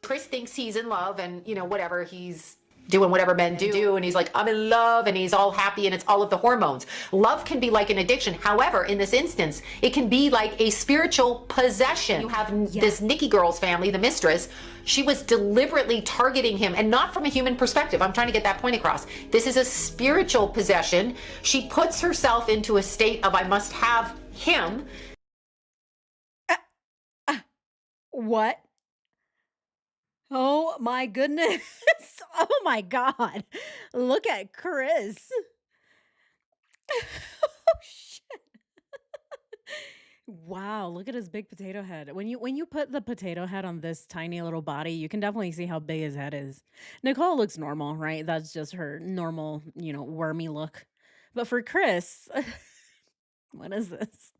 Chris thinks he's in love and, whatever, he's doing whatever men do. And he's like, I'm in love, and he's all happy, and it's all of the hormones. Love can be like an addiction. However, in this instance, it can be like a spiritual possession. You have this Nikki girl's family, the mistress. She was deliberately targeting him, and not from a human perspective. I'm trying to get that point across. This is a spiritual possession. She puts herself into a state of, I must have him. What? Oh my goodness. Oh my God. Look at Chris. Oh shit. Wow, look at his big potato head. When you put the potato head on this tiny little body, you can definitely see how big his head is. Nicole looks normal, right? That's just her normal, wormy look. But for Chris, what is this?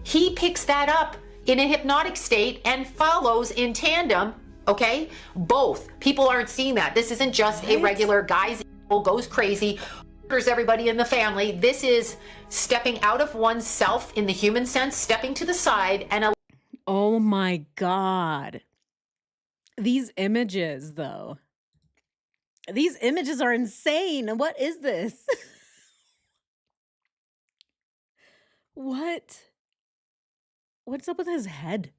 He picks that up in a hypnotic state and follows in tandem, okay? Both. People aren't seeing that. This isn't just a regular guy's evil, goes crazy, murders everybody in the family. This is stepping out of oneself in the human sense, stepping to the side and... Oh my God. These images, though. These images are insane. What is this? What? What's up with his head?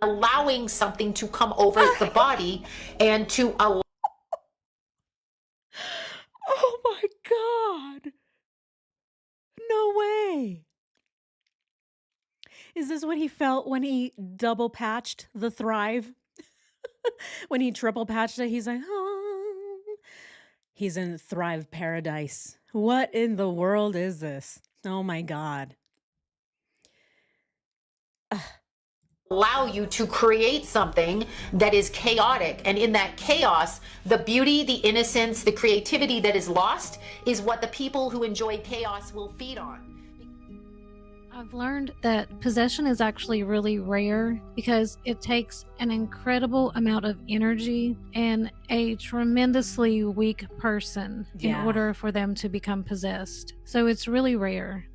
allowing something to come over the body and to allow... Oh my God. No way. Is this what he felt when he double patched the Thrive? When he triple patched it, he's like, oh. He's in Thrive paradise. What in the world is this? Oh my God. Allow you to create something that is chaotic, and in that chaos, the beauty, the innocence, the creativity that is lost is what the people who enjoy chaos will feed on. I've learned that possession is actually really rare because it takes an incredible amount of energy and a tremendously weak person in Yeah. order for them to become possessed. So it's really rare.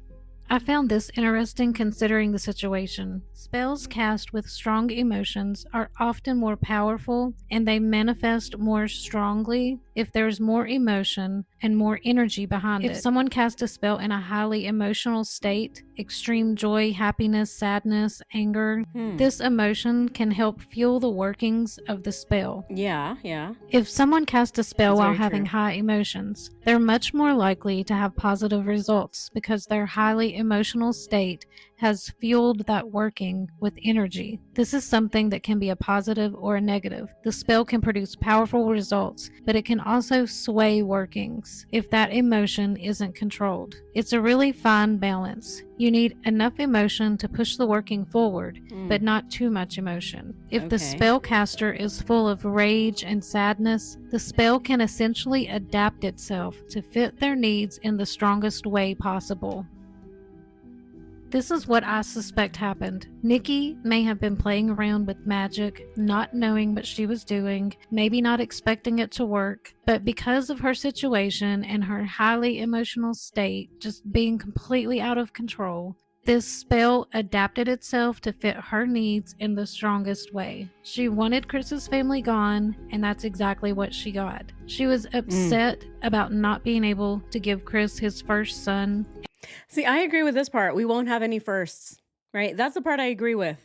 I found this interesting considering the situation. Spells cast with strong emotions are often more powerful and they manifest more strongly if there's more emotion and more energy behind it. If someone casts a spell in a highly emotional state, extreme joy, happiness, sadness, anger, this emotion can help fuel the workings of the spell. Yeah. If someone casts a spell That's while very having true. high emotions, they're much more likely to have positive results because their highly emotional state has fueled that working with energy. This is something that can be a positive or a negative. The spell can produce powerful results, but it can also sway workings if that emotion isn't controlled. It's a really fine balance. You need enough emotion to push the working forward, but not too much emotion. If the Okay. spellcaster is full of rage and sadness, the spell can essentially adapt itself to fit their needs in the strongest way possible. This is what I suspect happened. Nikki may have been playing around with magic, not knowing what she was doing, maybe not expecting it to work, but because of her situation and her highly emotional state just being completely out of control, this spell adapted itself to fit her needs in the strongest way. She wanted Chris's family gone, and that's exactly what she got. She was upset about not being able to give Chris his first son. See, I agree with this part. We won't have any firsts, right? That's the part I agree with.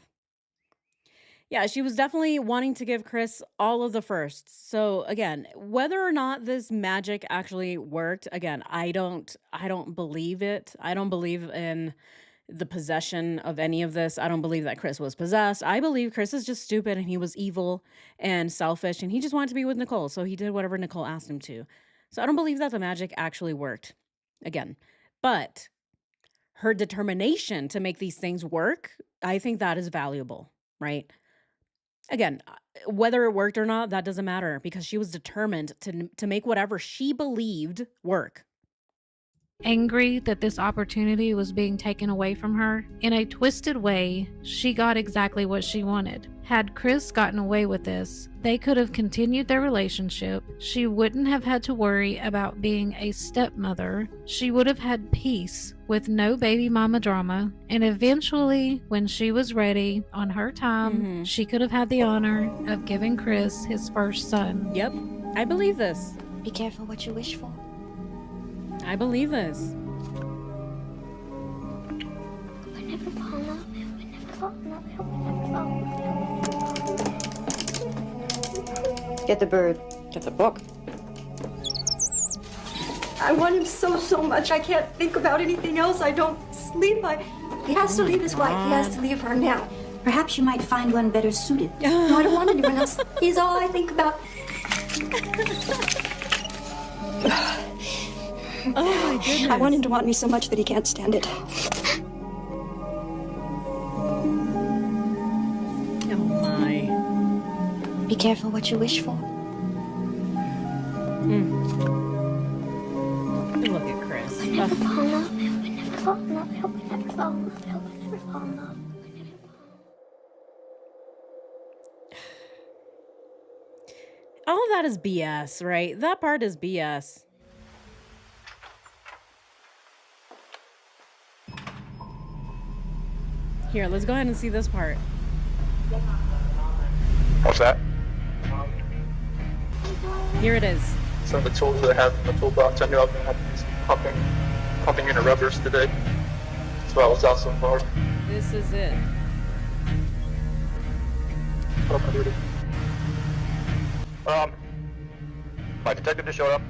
Yeah, she was definitely wanting to give Chris all of the firsts. So again, whether or not this magic actually worked, again, I don't believe it. I don't believe in the possession of any of this. I don't believe that Chris was possessed. I believe Chris is just stupid and he was evil and selfish and he just wanted to be with Nicole. So he did whatever Nicole asked him to. So I don't believe that the magic actually worked. Again, but her determination to make these things work, I think that is valuable, right? Again, whether it worked or not, that doesn't matter because she was determined to make whatever she believed work. Angry that this opportunity was being taken away from her. In a twisted way, she got exactly what she wanted. Had Chris gotten away with this, they could have continued their relationship. She wouldn't have had to worry about being a stepmother. She would have had peace with no baby mama drama. And eventually, when she was ready, on her time, she could have had the honor of giving Chris his first son. Yep, I believe this. Be careful what you wish for. I believe this. We never fall in love. We never fall in love. We never fall in love. Get the bird. Get the book. I want him so much. I can't think about anything else. I don't sleep. He has to leave his wife. He has to leave her now. Perhaps you might find one better suited. No, I don't want anyone else. He's all I think about. Oh my goodness. I want him to want me so much that he can't stand it. Oh my. Be careful what you wish for. Look at Chris. We never fall in love. We never fall in love. We never fall in love. We never fall in love. All of that is BS, right? That part is BS. Here, let's go ahead and see this part. What's that? Here it is. Some of the tools that I have in the toolbox. I knew I was going to have to do some pumping into rubbers today. That's why I was out so far. This is it. What am I doing? My detective just showed up.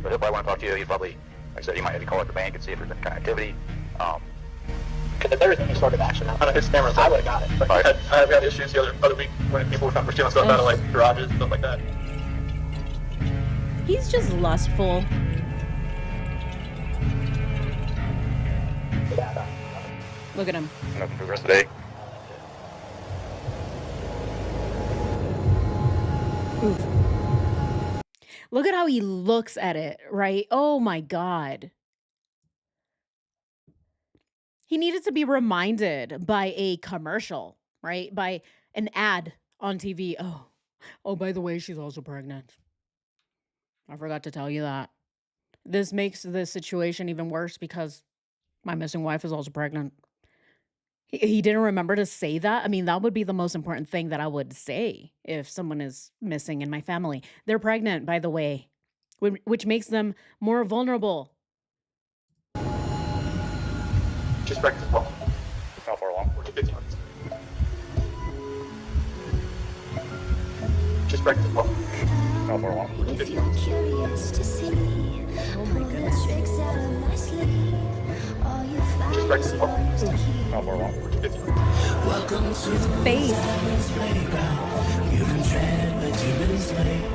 But he'll probably want to talk to you. He's probably, like I said, he might have to call at the bank and see if there's any kind of activity. Because if there was any sort of action on his cameras, I would have got it. Like I have had issues the other week when people were trying to steal stuff out of like garages and stuff like that. He's just lustful. Look at him. Nothing for the rest of the day. Oof. Look at how he looks at it, right? Oh my God. He needed to be reminded by a commercial, right? By an ad on TV. Oh, by the way, she's also pregnant. I forgot to tell you that. This makes the situation even worse because my missing wife is also pregnant. He didn't remember to say that. I mean, that would be the most important thing that I would say if someone is missing in my family. They're pregnant, by the way, which makes them more vulnerable. Just breakfast. How far along? 50 minutes. Just breakfast. How far along? 50 minutes. Oh my goodness. Just breakfast. How far along? 50 minutes. Welcome to his face. You can tread, but you've been slayed.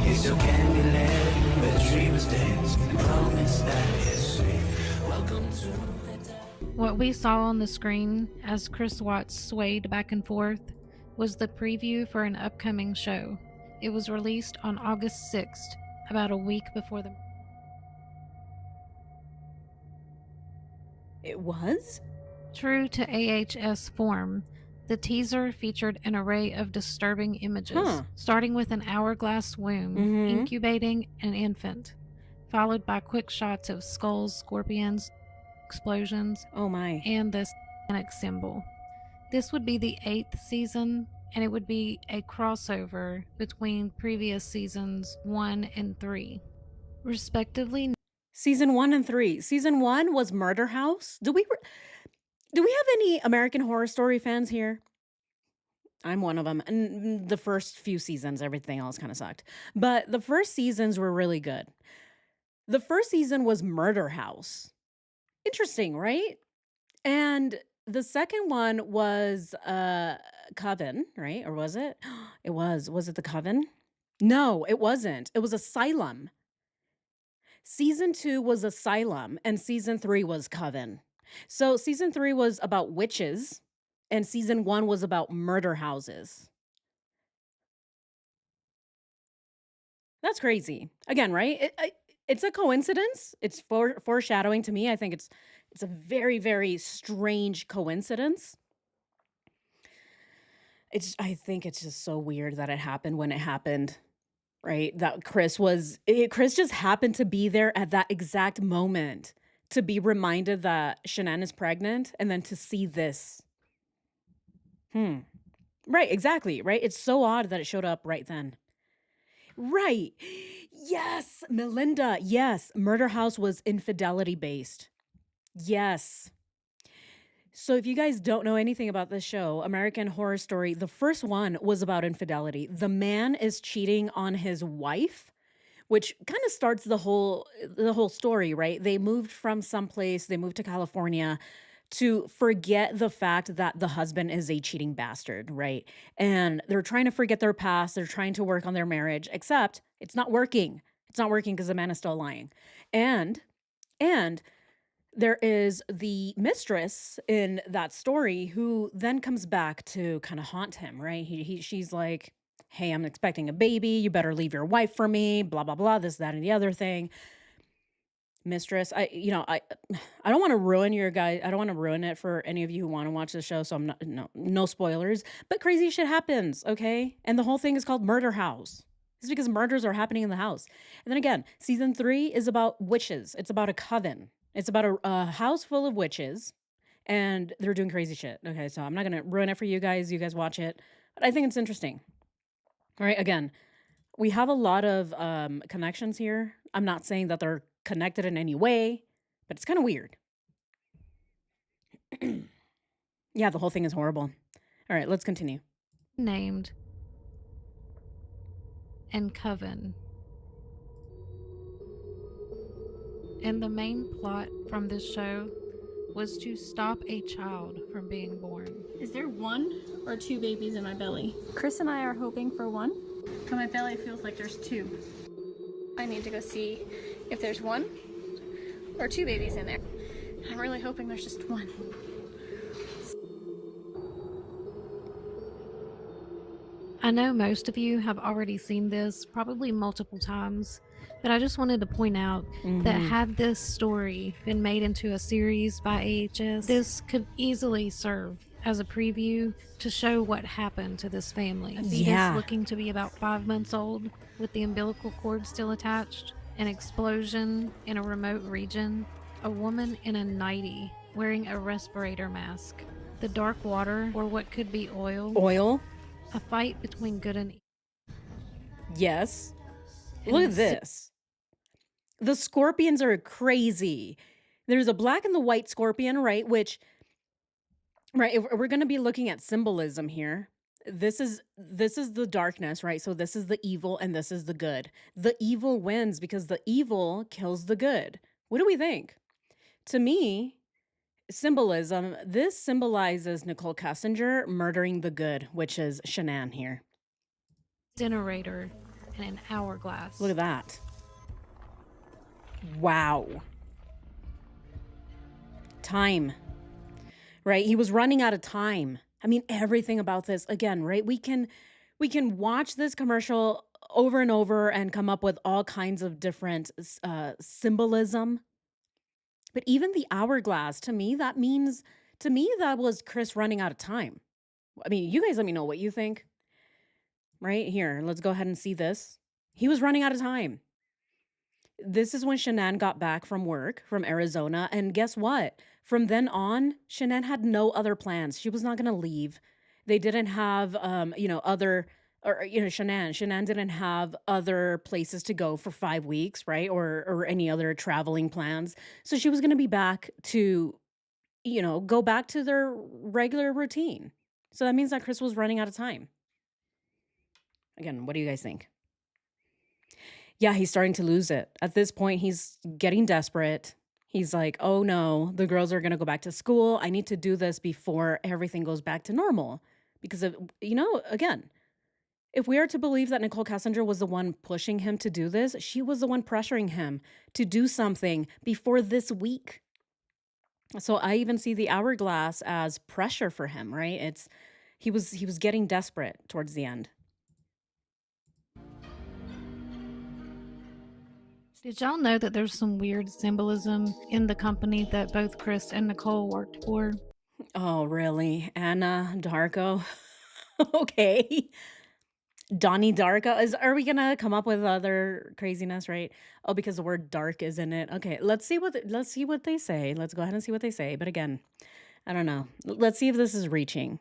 You still can be led, but dreamers days. Promise that is sweet. Welcome to What we saw on the screen as Chris Watts swayed back and forth was the preview for an upcoming show. It was released on August 6th, about a week before the... It was? True to AHS form, the teaser featured an array of disturbing images, starting with an hourglass womb incubating an infant, followed by quick shots of skulls, scorpions, explosions, and the satanic symbol. This would be the 8th season, and it would be a crossover between previous seasons 1 and 3, respectively. Season 1 and 3. Season 1 was Murder House. Do we have any American Horror Story fans here? I'm one of them. And the first few seasons, everything else kind of sucked. But the first seasons were really good. The first season was Murder House. Interesting, right? And the second one was Coven, right? Or was it? It was. Was it the Coven? No, it wasn't. It was Asylum. Season 2 was Asylum, and season 3 was Coven. So season 3 was about witches, and season 1 was about murder houses. That's crazy. Again, right? It's a coincidence. It's foreshadowing to me. I think it's a very, very strange coincidence. I think it's just so weird that it happened when it happened, right? That Chris just happened to be there at that exact moment to be reminded that Shan'ann is pregnant and then to see this. Right, exactly, right? It's so odd that it showed up right then. Right. Yes, Melinda. Yes, Murder House was infidelity based. Yes. So if you guys don't know anything about this show, American Horror Story, the first one was about infidelity. The man is cheating on his wife, which kind of starts the whole story, right? They moved from someplace, they moved to California to forget the fact that the husband is a cheating bastard, right? And they're trying to forget their past, they're trying to work on their marriage, except it's not working. It's not working because the man is still lying. And there is the mistress in that story who then comes back to kind of haunt him, right? She's like, hey, I'm expecting a baby. You better leave your wife for me, blah, blah, blah, this, that, and the other thing. Mistress, I don't want to ruin your guys. I don't want to ruin it for any of you who want to watch the show. So I'm no spoilers, but crazy shit happens. Okay. And the whole thing is called Murder House. It's because murders are happening in the house. And then again, season 3 is about witches. It's about a coven. It's about a house full of witches and they're doing crazy shit. Okay. So I'm not going to ruin it for you guys. You guys watch it, but I think it's interesting. All right. Again, we have a lot of connections here. I'm not saying that they're connected in any way, but it's kind of weird. Yeah, the whole thing is horrible. All right, let's continue. Named and Coven. And the main plot from this show was to stop a child from being born. Is there 1 or 2 babies in my belly? Chris and I are hoping for 1, but my belly feels like there's 2. I need to go see if there's 1 or 2 babies in there. I'm really hoping there's just 1. I know most of you have already seen this probably multiple times, But I just wanted to point out that had this story been made into a series by AHS, this could easily serve as a preview to show what happened to this family. A fetus looking to be about 5 months old with the umbilical cord still attached, an explosion in a remote region, a woman in a nightie wearing a respirator mask, the dark water or what could be oil, a fight between good and evil. Yes. Look at this. The scorpions are crazy. There's a black and the white scorpion, right? Which, right, if we're going to be looking at symbolism here. This is the darkness, right? So this is the evil and this is the good. The evil wins because the evil kills the good. What do we think? To me, symbolism, this symbolizes Nicole Kessinger murdering the good, which is Shan'ann here. Generator and an hourglass. Look at that. Wow. Time. Right? He was running out of time. I mean, everything about this, again, right? We can watch this commercial over and over and come up with all kinds of different symbolism. But even the hourglass, to me, that was Chris running out of time. I mean, you guys let me know what you think. Right here, let's go ahead and see this. He was running out of time. This is when Shan'ann got back from work from Arizona. And guess what? From then on, Shan'ann had no other plans. She was not going to leave. They didn't have, Shan'ann didn't have other places to go for 5 weeks, right? Or any other traveling plans. So she was going to be back to, go back to their regular routine. So that means that Chris was running out of time. Again, what do you guys think? Yeah, he's starting to lose it. At this point, he's getting desperate. He's like, oh no, the girls are going to go back to school. I need to do this before everything goes back to normal. Because, again, if we are to believe that Nicole Kessinger was the one pushing him to do this, she was the one pressuring him to do something before this week. So I even see the hourglass as pressure for him, right? He was getting desperate towards the end. Did y'all know that there's some weird symbolism in the company that both Chris and Nicole worked for? Oh, really? Anna Darko? Okay. Donnie Darko. Are we gonna come up with other craziness, right? Oh, because the word dark is in it. Okay, let's see what they say. Let's go ahead and see what they say. But again, I don't know. Let's see if this is reaching.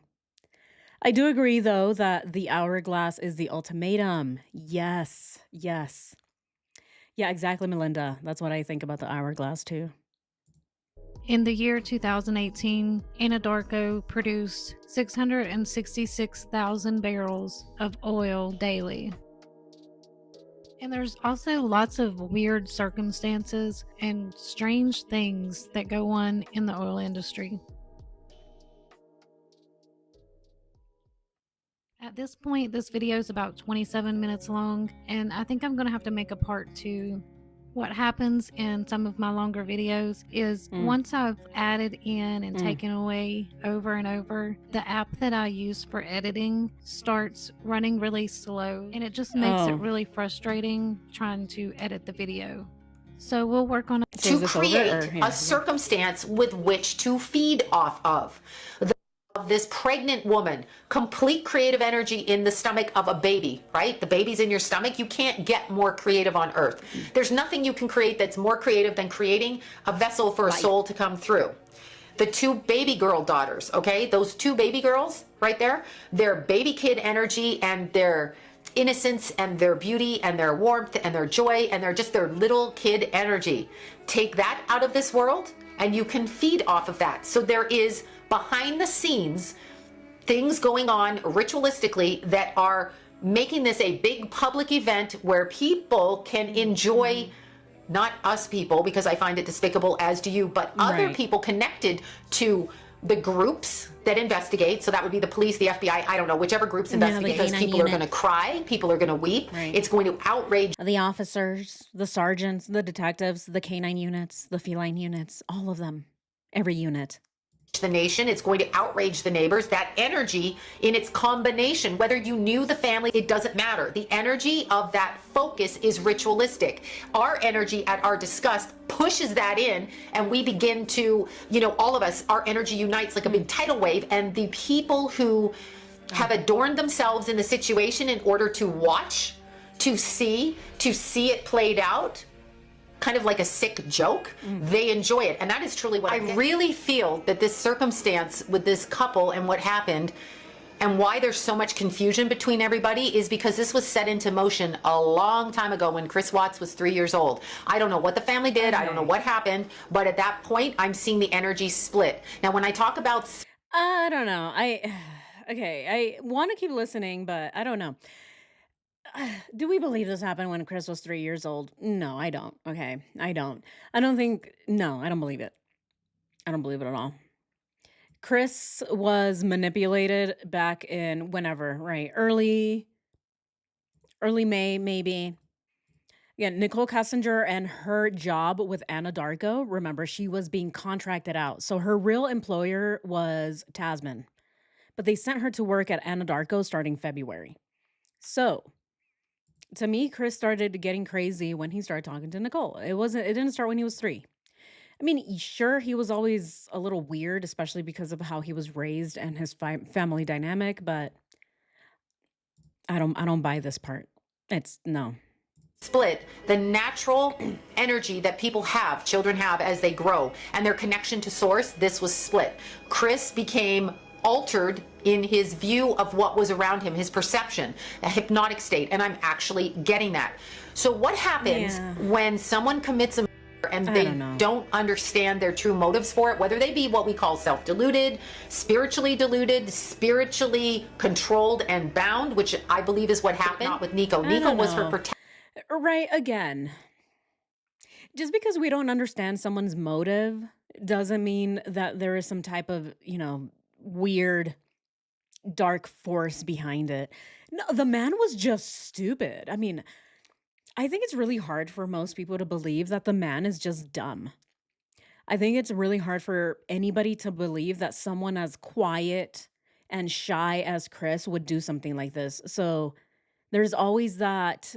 I do agree, though, that the hourglass is the ultimatum. Yes. Yeah, exactly, Melinda. That's what I think about the hourglass, too. In the year 2018, Anadarko produced 666,000 barrels of oil daily. And there's also lots of weird circumstances and strange things that go on in the oil industry. At this point, this video is about 27 minutes long, and I think I'm going to have to make a part 2. What happens in some of my longer videos is once I've added in and taken away over and over, the app that I use for editing starts running really slow, and it just makes it really frustrating trying to edit the video. So we'll work on it. To create a circumstance with which to feed off of. This pregnant woman, complete creative energy in the stomach of a baby, right? The baby's in your stomach. You can't get more creative on earth. There's nothing you can create that's more creative than creating a vessel for a soul to come through. The 2 baby girl daughters, okay? Those 2 baby girls right there, their baby kid energy and their innocence and their beauty and their warmth and their joy and their little kid energy. Take that out of this world and you can feed off of that. So there is behind the scenes things going on ritualistically that are making this a big public event where people can enjoy, not us people, because I find it despicable, as do you, but other people connected to the groups that investigate. So that would be the police, the FBI, I don't know, whichever groups investigate, because people are going to cry, people are going to weep. It's going to outrage the officers, the sergeants, the detectives, the canine units, the feline units, all of them, every unit. the nation, it's going to outrage the neighbors. That energy in its combination, whether you knew the family, it doesn't matter. The energy of that focus is ritualistic. Our energy at our disgust pushes that in, and we begin to, all of us, our energy unites like a big tidal wave, and the people who have adorned themselves in the situation in order to watch, to see it played out, kind of like a sick joke, they enjoy it. And that is truly what I really feel that this circumstance with this couple and what happened and why there's so much confusion between everybody is because this was set into motion a long time ago when Chris Watts was 3 years old. I don't know what the family did. I don't know what happened. But at that point, I'm seeing the energy split. Now, when I talk about... I don't know. I want to keep listening, but I don't know. Do we believe this happened when Chris was 3 years old? No, I don't. Okay, I don't. I don't believe it. I don't believe it at all. Chris was manipulated back in whenever, right? Early May, maybe. Again, Nicole Kessinger and her job with Anadarko, remember, she was being contracted out. So her real employer was Tasman, but they sent her to work at Anadarko starting February. So to me, Chris started getting crazy when he started talking to Nicole. It didn't start when he was 3. I mean, sure, he was always a little weird, especially because of how he was raised and his family dynamic, but I don't buy this part. It's no. Split the natural energy that children have as they grow, and their connection to source, this was split. Chris became altered in his view of what was around him, his perception, a hypnotic state, and I'm actually getting that. So what happens when someone commits a murder and they don't understand their true motives for it, whether they be what we call self-deluded, spiritually controlled and bound, which I believe is what happened not with Nico. Nico was her protection. Right, again. Just because we don't understand someone's motive doesn't mean that there is some type of, weird dark force behind it. No, the man was just stupid. I mean, I think it's really hard for most people to believe that the man is just dumb. I think it's really hard for anybody to believe that someone as quiet and shy as Chris would do something like this. So there's always that,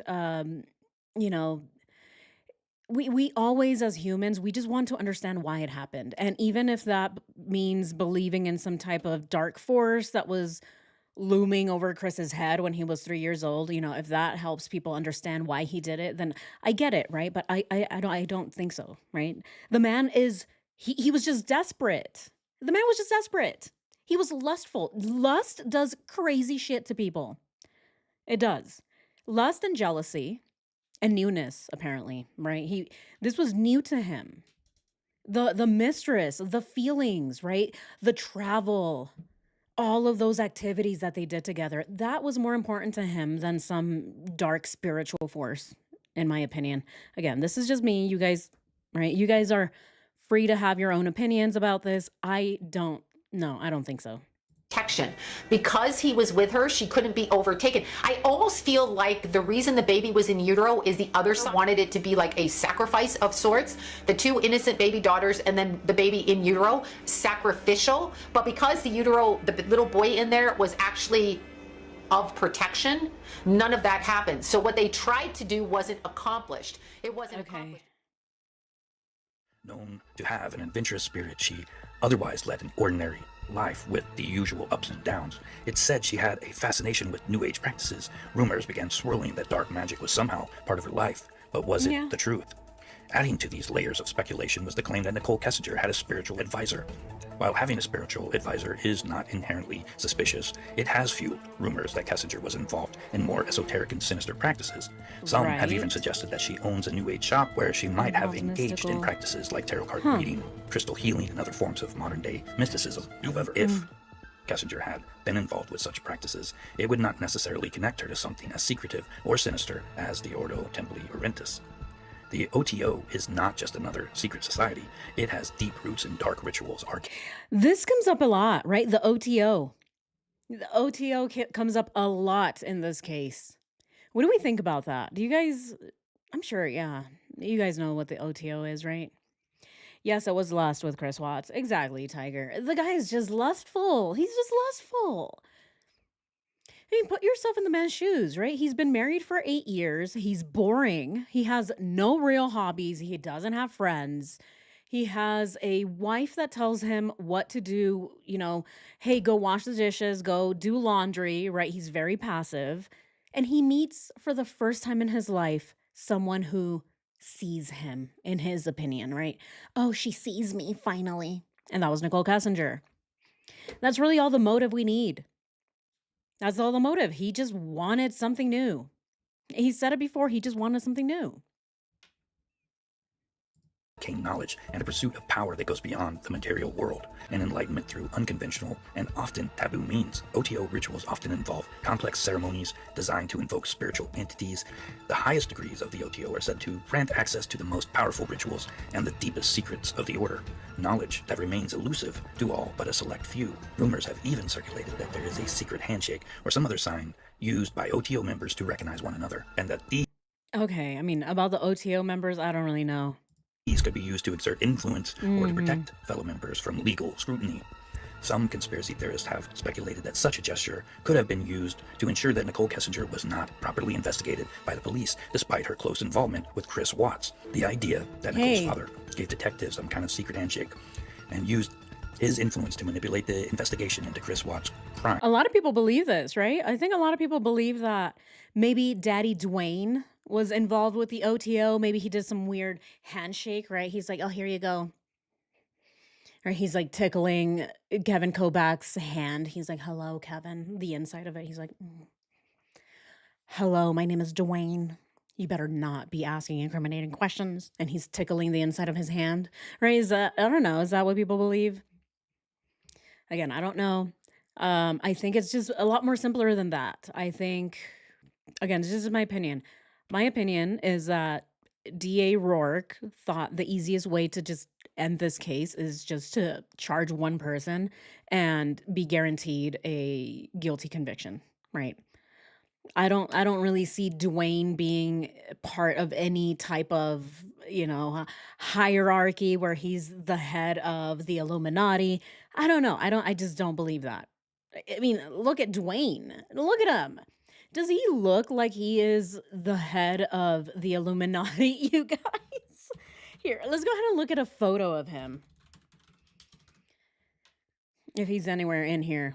we always, as humans, we just want to understand why it happened. And even if that means believing in some type of dark force that was looming over Chris's head when he was 3 years old, if that helps people understand why he did it, then I get it, right? But I don't think so, right? The man he was just desperate. The man was just desperate. He was lustful. Lust does crazy shit to people. It does. Lust and jealousy and newness, apparently, right? This was new to him. The mistress, the feelings, right? The travel, all of those activities that they did together, that was more important to him than some dark spiritual force, in my opinion. Again, this is just me. You guys, right? You guys are free to have your own opinions about this. I don't think so. Protection. Because he was with her, she couldn't be overtaken. I almost feel like the reason the baby was in utero is the other side wanted it to be like a sacrifice of sorts. The 2 innocent baby daughters and then the baby in utero, sacrificial. But because the little boy in there was actually of protection, none of that happened. So what they tried to do wasn't accomplished. It wasn't accomplished. Known to have an adventurous spirit, she otherwise led an ordinary life with the usual ups and downs. It's said she had a fascination with New Age practices. Rumors began swirling that dark magic was somehow part of her life, but was it the truth? Adding to these layers of speculation was the claim that Nicole Kessinger had a spiritual advisor. While having a spiritual advisor is not inherently suspicious, it has fueled rumors that Kessinger was involved in more esoteric and sinister practices. Some have even suggested that she owns a New Age shop where she might have engaged in practices like tarot card reading, crystal healing, and other forms of modern-day mysticism. However, if Kessinger had been involved with such practices, it would not necessarily connect her to something as secretive or sinister as the Ordo Templi Orientis. The OTO is not just another secret society. It has deep roots in dark rituals. This comes up a lot, right? The OTO. The OTO comes up a lot in this case. What do we think about that? Do you guys, I'm sure, you guys know what the OTO is, right? Yes, it was lust with Chris Watts. Exactly, Tiger. The guy is just lustful. He's just lustful. I mean, put yourself in the man's shoes, right? He's been married for 8 years. He's boring. He has no real hobbies. He doesn't have friends. He has a wife that tells him what to do, hey, go wash the dishes, go do laundry, right? He's very passive. And he meets for the first time in his life someone who sees him, in his opinion, right? Oh, she sees me finally. And that was Nicole Kessinger. That's really all the motive we need. That's all the motive. He just wanted something new. He said it before. He just wanted something new. Gain knowledge and a pursuit of power that goes beyond the material world, and enlightenment through unconventional and often taboo means. OTO rituals often involve complex ceremonies designed to invoke spiritual entities. The highest degrees of the OTO are said to grant access to the most powerful rituals and the deepest secrets of the order, knowledge that remains elusive to all but a select few. Rumors have even circulated that there is a secret handshake or some other sign used by OTO members to recognize one another, and that Okay, I mean, about the OTO members, I don't really know. these could be used to exert influence or to protect fellow members from legal scrutiny. Some conspiracy theorists have speculated that such a gesture could have been used to ensure that Nicole Kessinger was not properly investigated by the police, despite her close involvement with Chris Watts. The idea that Nicole's father gave detectives some kind of secret handshake and used his influence to manipulate the investigation into Chris Watts' crime. A lot of people believe this, right? I think a lot of people believe that maybe Daddy Dwayne was involved with the OTO. Maybe he did some weird handshake, right? He's like, oh, here you go. Or he's like tickling Kevin Kovacs' hand. He's like, hello, Kevin. The inside of it. He's like, hello, my name is Dwayne. You better not be asking incriminating questions. And he's tickling the inside of his hand, right? I don't know. Is that what people believe? Again, I don't know. I think it's just a lot more simpler than that. I think, again, this is my opinion. My opinion is that DA Rourke thought the easiest way to just end this case is just to charge one person and be guaranteed a guilty conviction, right? I don't really see Dwayne being part of any type of, hierarchy where he's the head of the Illuminati. I don't know. I just don't believe that. I mean, look at Dwayne. Look at him. Does he look like he is the head of the Illuminati, you guys? Here, let's go ahead and look at a photo of him. If he's anywhere in here.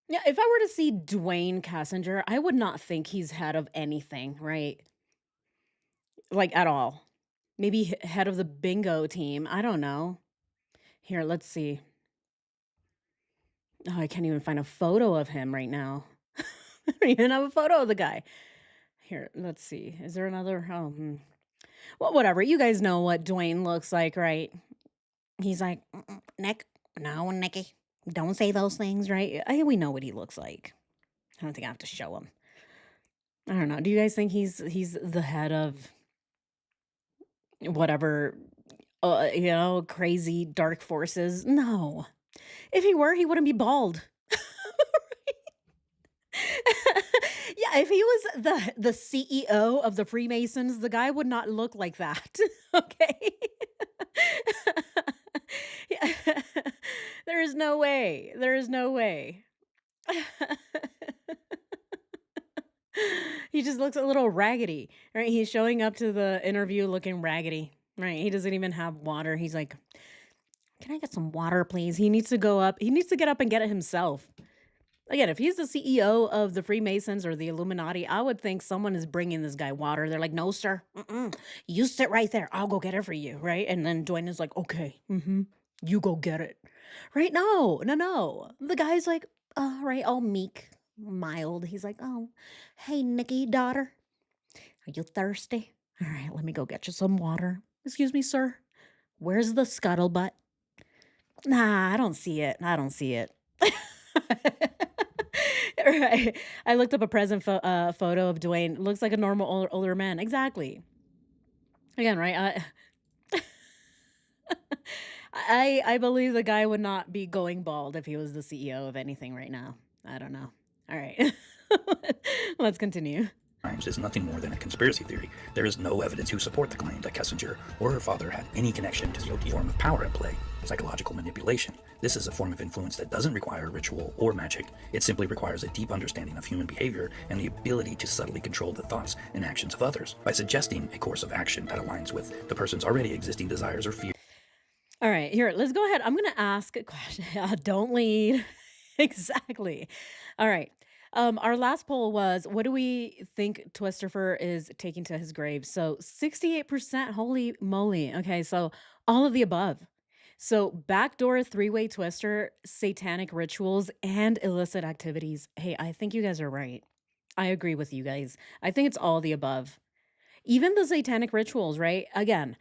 Yeah, if I were to see Dwayne Kessinger, I would not think he's head of anything, right? Like at all. Maybe head of the bingo team. I don't know. Here, let's see. Oh, I can't even find a photo of him right now. I don't even have a photo of the guy. Here, let's see. Is there another? Well, whatever. You guys know what Dwayne looks like, right? He's like, Nick, no, Nicky, don't say those things, right? We know what he looks like. I don't think I have to show him. I don't know. Do you guys think he's the head of whatever, crazy dark forces? No. If he were, he wouldn't be bald. Yeah, if he was the CEO of the Freemasons, the guy would not look like that. Okay. Yeah. There is no way. There is no way. He just looks a little raggedy, right? He's showing up to the interview looking raggedy, right? He doesn't even have water. He's like, can I get some water, please? He needs to go up. He needs to get up and get it himself. Again, if he's the CEO of the Freemasons or the Illuminati, I would think someone is bringing this guy water. They're like, no, sir. You sit right there. I'll go get it for you, right? And then Dwayne is like, okay, you go get it. Right? No. The guy's like, all right, all meek, mild. He's like, oh, hey, Nikki, daughter. Are you thirsty? All right, let me go get you some water. Excuse me, sir. Where's the scuttlebutt? Nah, I don't see it. Right. I looked up a present photo of Dwayne. Looks like a normal older man. Exactly. Again, right? I believe the guy would not be going bald if he was the CEO of anything right now. I don't know. All right. Let's continue. crimes is nothing more than a conspiracy theory. There is no evidence to support the claim that Kessinger or her father had any connection to the form of power at play, psychological manipulation. This is a form of influence that doesn't require ritual or magic. It simply requires a deep understanding of human behavior and the ability to subtly control the thoughts and actions of others by suggesting a course of action that aligns with the person's already existing desires or fears. All right, here, let's go ahead. I'm going to ask a question. Don't lead. Exactly. All right. Our last poll was, what do we think Twisterfer is taking to his grave? So 68%, holy moly. Okay, so all of the above. So backdoor three-way twister, satanic rituals, and illicit activities. Hey, I think you guys are right. I agree with you guys. I think it's all the above. Even the satanic rituals, right? Again,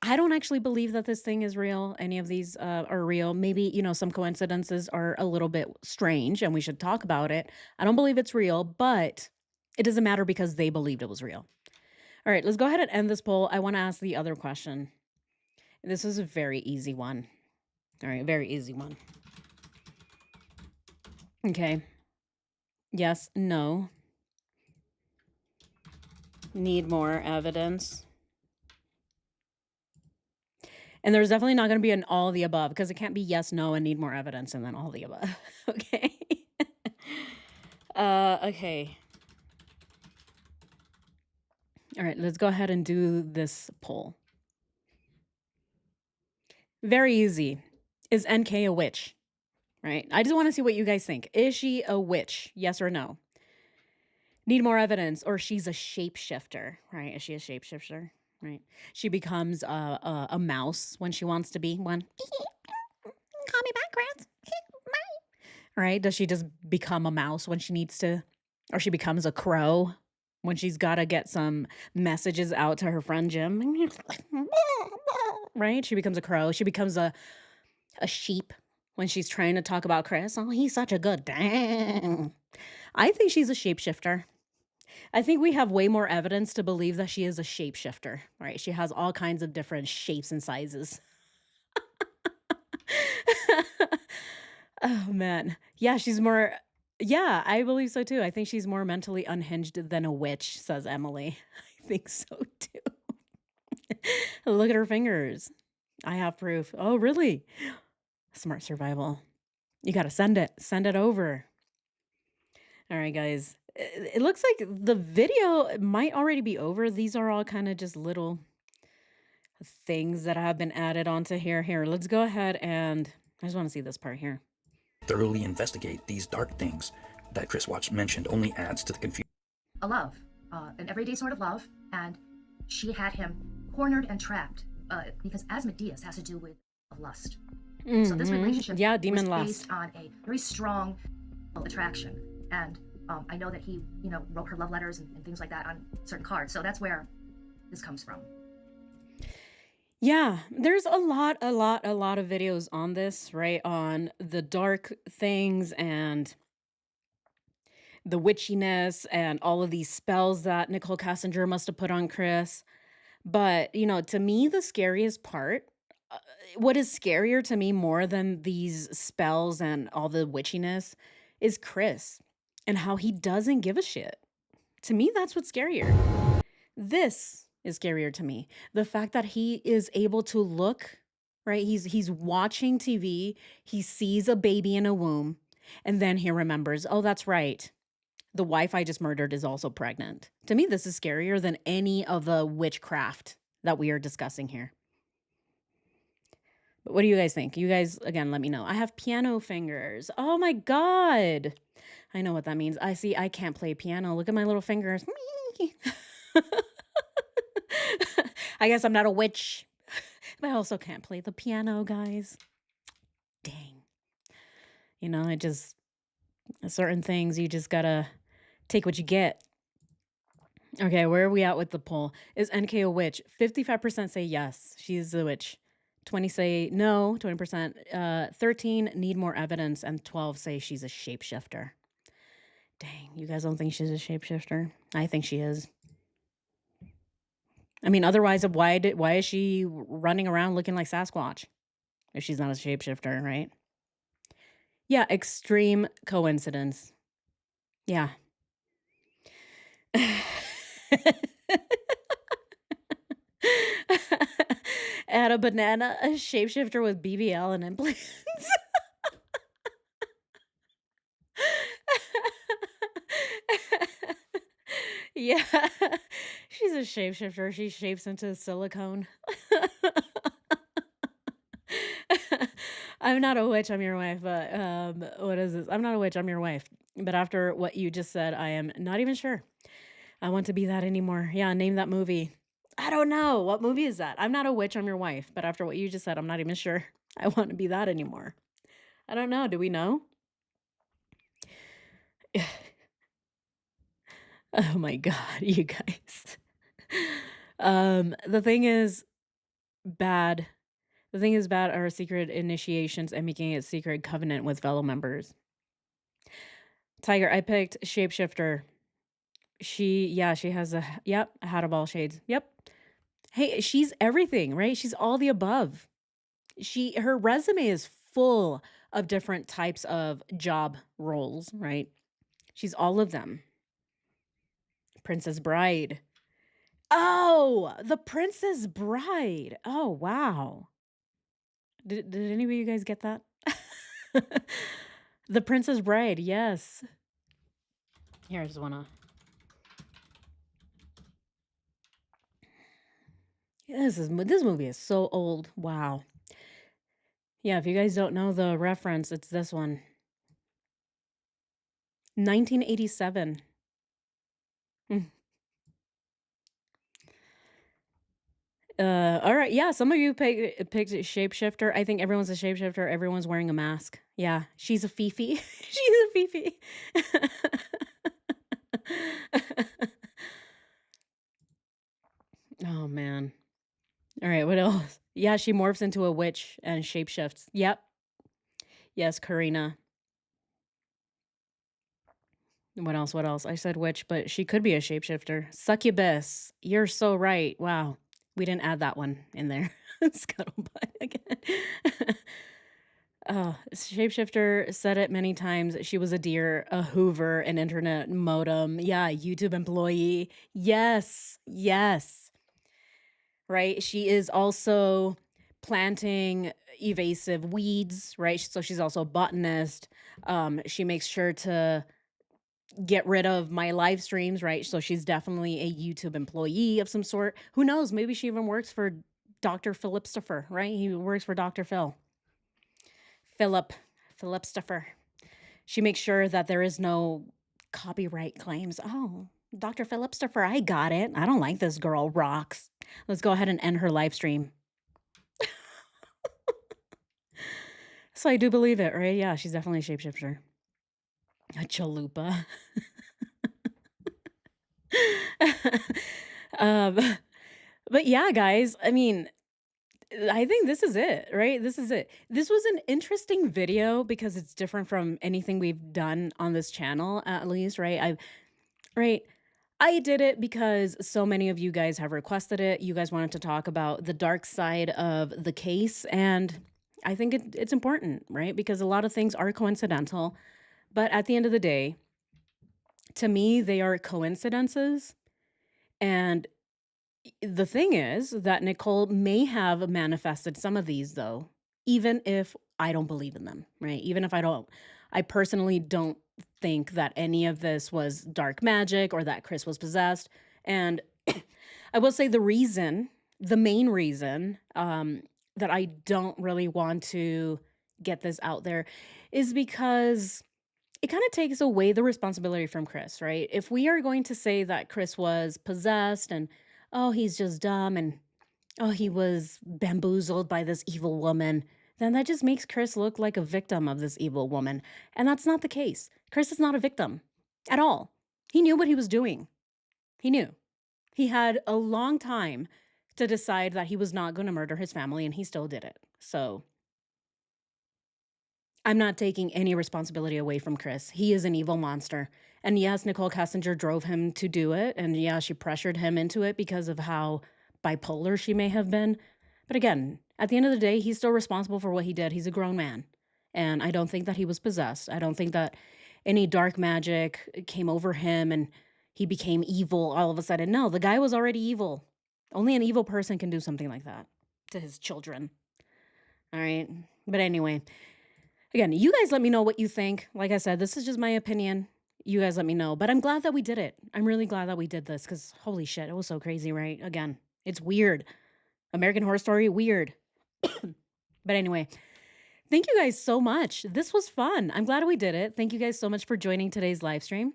I don't actually believe that this thing is real. Any of these are real. Maybe, some coincidences are a little bit strange and we should talk about it. I don't believe it's real, but it doesn't matter because they believed it was real. All right, let's go ahead and end this poll. I want to ask the other question. This is a very easy one. All right, very easy one. Okay. Yes, no. Need more evidence. And there's definitely not going to be an all the above because it can't be yes, no, and need more evidence and then all the above. Okay. Okay. All right, let's go ahead and do this poll. Very easy. Is NK a witch? Right? I just want to see what you guys think. Is she a witch? Yes or no? Need more evidence, or she's a shapeshifter, right? Is she a shapeshifter? Right. She becomes a mouse when she wants to be one. Call me back, Grant. Right? Does she just become a mouse when she needs to? Or she becomes a crow when she's got to get some messages out to her friend Jim? Right? She becomes a crow. She becomes a sheep when she's trying to talk about Chris. Oh, he's such a good dang. I think she's a shapeshifter. I think we have way more evidence to believe that she is a shapeshifter, right? She has all kinds of different shapes and sizes. Oh, man. Yeah, she's more. Yeah, I believe so too. I think she's more mentally unhinged than a witch, says Emily. I think so too. Look at her fingers. I have proof. Oh, really? Smart survival. You got to send it. Send it over. All right, guys. It looks like the video might already be over. These are all kind of just little things that have been added onto here. Here, let's go ahead and I just want to see this part here. Thoroughly investigate these dark things that Chris Watts mentioned only adds to the confusion. A love, an everyday sort of love, and she had him cornered and trapped because Asmodeus has to do with lust. So this relationship demon was lust. based on a very strong attraction, and I know that he, wrote her love letters and things like that on certain cards. So that's where this comes from. Yeah, there's a lot of videos on this, right? On the dark things and the witchiness and all of these spells that Nicole Kessinger must have put on Chris. But, to me, the scariest part, what is scarier to me more than these spells and all the witchiness is Chris and how he doesn't give a shit. To me, that's what's scarier. This is scarier to me. The fact that he is able to look, right? He's watching TV, he sees a baby in a womb, and then he remembers, oh, that's right. The wife I just murdered is also pregnant. To me, this is scarier than any of the witchcraft that we are discussing here. But what do you guys think? You guys, again, let me know. I have piano fingers. Oh my God. I know what that means. I can't play piano. Look at my little fingers. I guess I'm not a witch, but I also can't play the piano, guys. Dang. Certain things, you just gotta take what you get. Okay, where are we at with the poll? Is NK a witch? 55% say yes, she's a witch. 20 say no, 20%. 13 need more evidence, and 12 say she's a shapeshifter. Dang, you guys don't think she's a shapeshifter? I think she is. I mean, otherwise, why is she running around looking like Sasquatch if she's not a shapeshifter, right? Yeah, extreme coincidence. Yeah. Add a banana, a shapeshifter with BBL and implants. Yeah. She's a shapeshifter. She shapes into silicone. I'm not a witch, I'm your wife, but what is this? I'm not a witch, I'm your wife. But after what you just said, I am not even sure I want to be that anymore. Yeah, name that movie. I don't know. What movie is that? I'm not a witch, I'm your wife. But after what you just said, I'm not even sure I want to be that anymore. I don't know. Do we know? Oh my god, you guys. The thing is bad. The thing is bad are secret initiations and making a secret covenant with fellow members. Tiger, I picked shapeshifter. She has a hat of all shades. Yep. Hey, she's everything, right? She's all the above. Her resume is full of different types of job roles, right? She's all of them. Princess Bride. Oh, the Princess Bride. Oh, wow. Did any of you guys get that? The Princess Bride, yes. Here, I just wanna. This movie is so old. Wow. Yeah, if you guys don't know the reference, it's this one. 1987. Mm. All right. Yeah, some of you picked shapeshifter. I think everyone's a shapeshifter. Everyone's wearing a mask. Yeah, she's a Fifi. She's a Fifi. Oh man. All right, what else? Yeah, she morphs into a witch and shapeshifts. Yep. Yes, Karina. What else? What else? I said witch, but she could be a shapeshifter. Succubus. You're so right. Wow. We didn't add that one in there. Scuttlebutt again. Shapeshifter said it many times. She was a deer, a Hoover, an internet modem. Yeah, YouTube employee. Yes. Yes. Right? She is also planting evasive weeds, right? So she's also a botanist. She makes sure to get rid of my live streams, right? So she's definitely a YouTube employee of some sort. Who knows? Maybe she even works for Dr. Philipstopher, right? He works for Dr. Philipstopher. She makes sure that there is no copyright claims. Oh, Dr. Philipstopher, I got it. I don't like this girl. Rocks. Let's go ahead and end her live stream. So I do believe it, right? Yeah, she's definitely a shapeshifter. A chalupa. um, but yeah, guys, I mean, I think this is it, right? This is it. This was an interesting video because it's different from anything we've done on this channel, at least, right? I did it because so many of you guys have requested it. You guys wanted to talk about the dark side of the case, and I think it's important, right? Because a lot of things are coincidental, but at the end of the day, to me, they are coincidences. And the thing is that Nicole may have manifested some of these, though, even if I don't believe in them, right? Even if I personally don't think that any of this was dark magic or that Chris was possessed. And I will say the main reason that I don't really want to get this out there is because it kind of takes away the responsibility from Chris, right? If we are going to say that Chris was possessed and, oh, he's just dumb and, oh, he was bamboozled by this evil woman, then that just makes Chris look like a victim of this evil woman. And that's not the case. Chris is not a victim at all. He knew what he was doing. He knew. He had a long time to decide that he was not going to murder his family, and he still did it. So I'm not taking any responsibility away from Chris. He is an evil monster. And yes, Nicole Kessinger drove him to do it. And yeah, she pressured him into it because of how bipolar she may have been. But again, at the end of the day, he's still responsible for what he did. He's a grown man. And I don't think that he was possessed. I don't think that any dark magic came over him and he became evil all of a sudden. No, the guy was already evil. Only an evil person can do something like that to his children. All right. But anyway, again, you guys let me know what you think. Like I said, this is just my opinion. You guys let me know. But I'm glad that we did it. I'm really glad that we did this because holy shit, it was so crazy, right? Again, it's weird. American Horror Story, weird. But anyway, thank you guys so much. This was fun. I'm glad we did it. Thank you guys so much for joining today's live stream.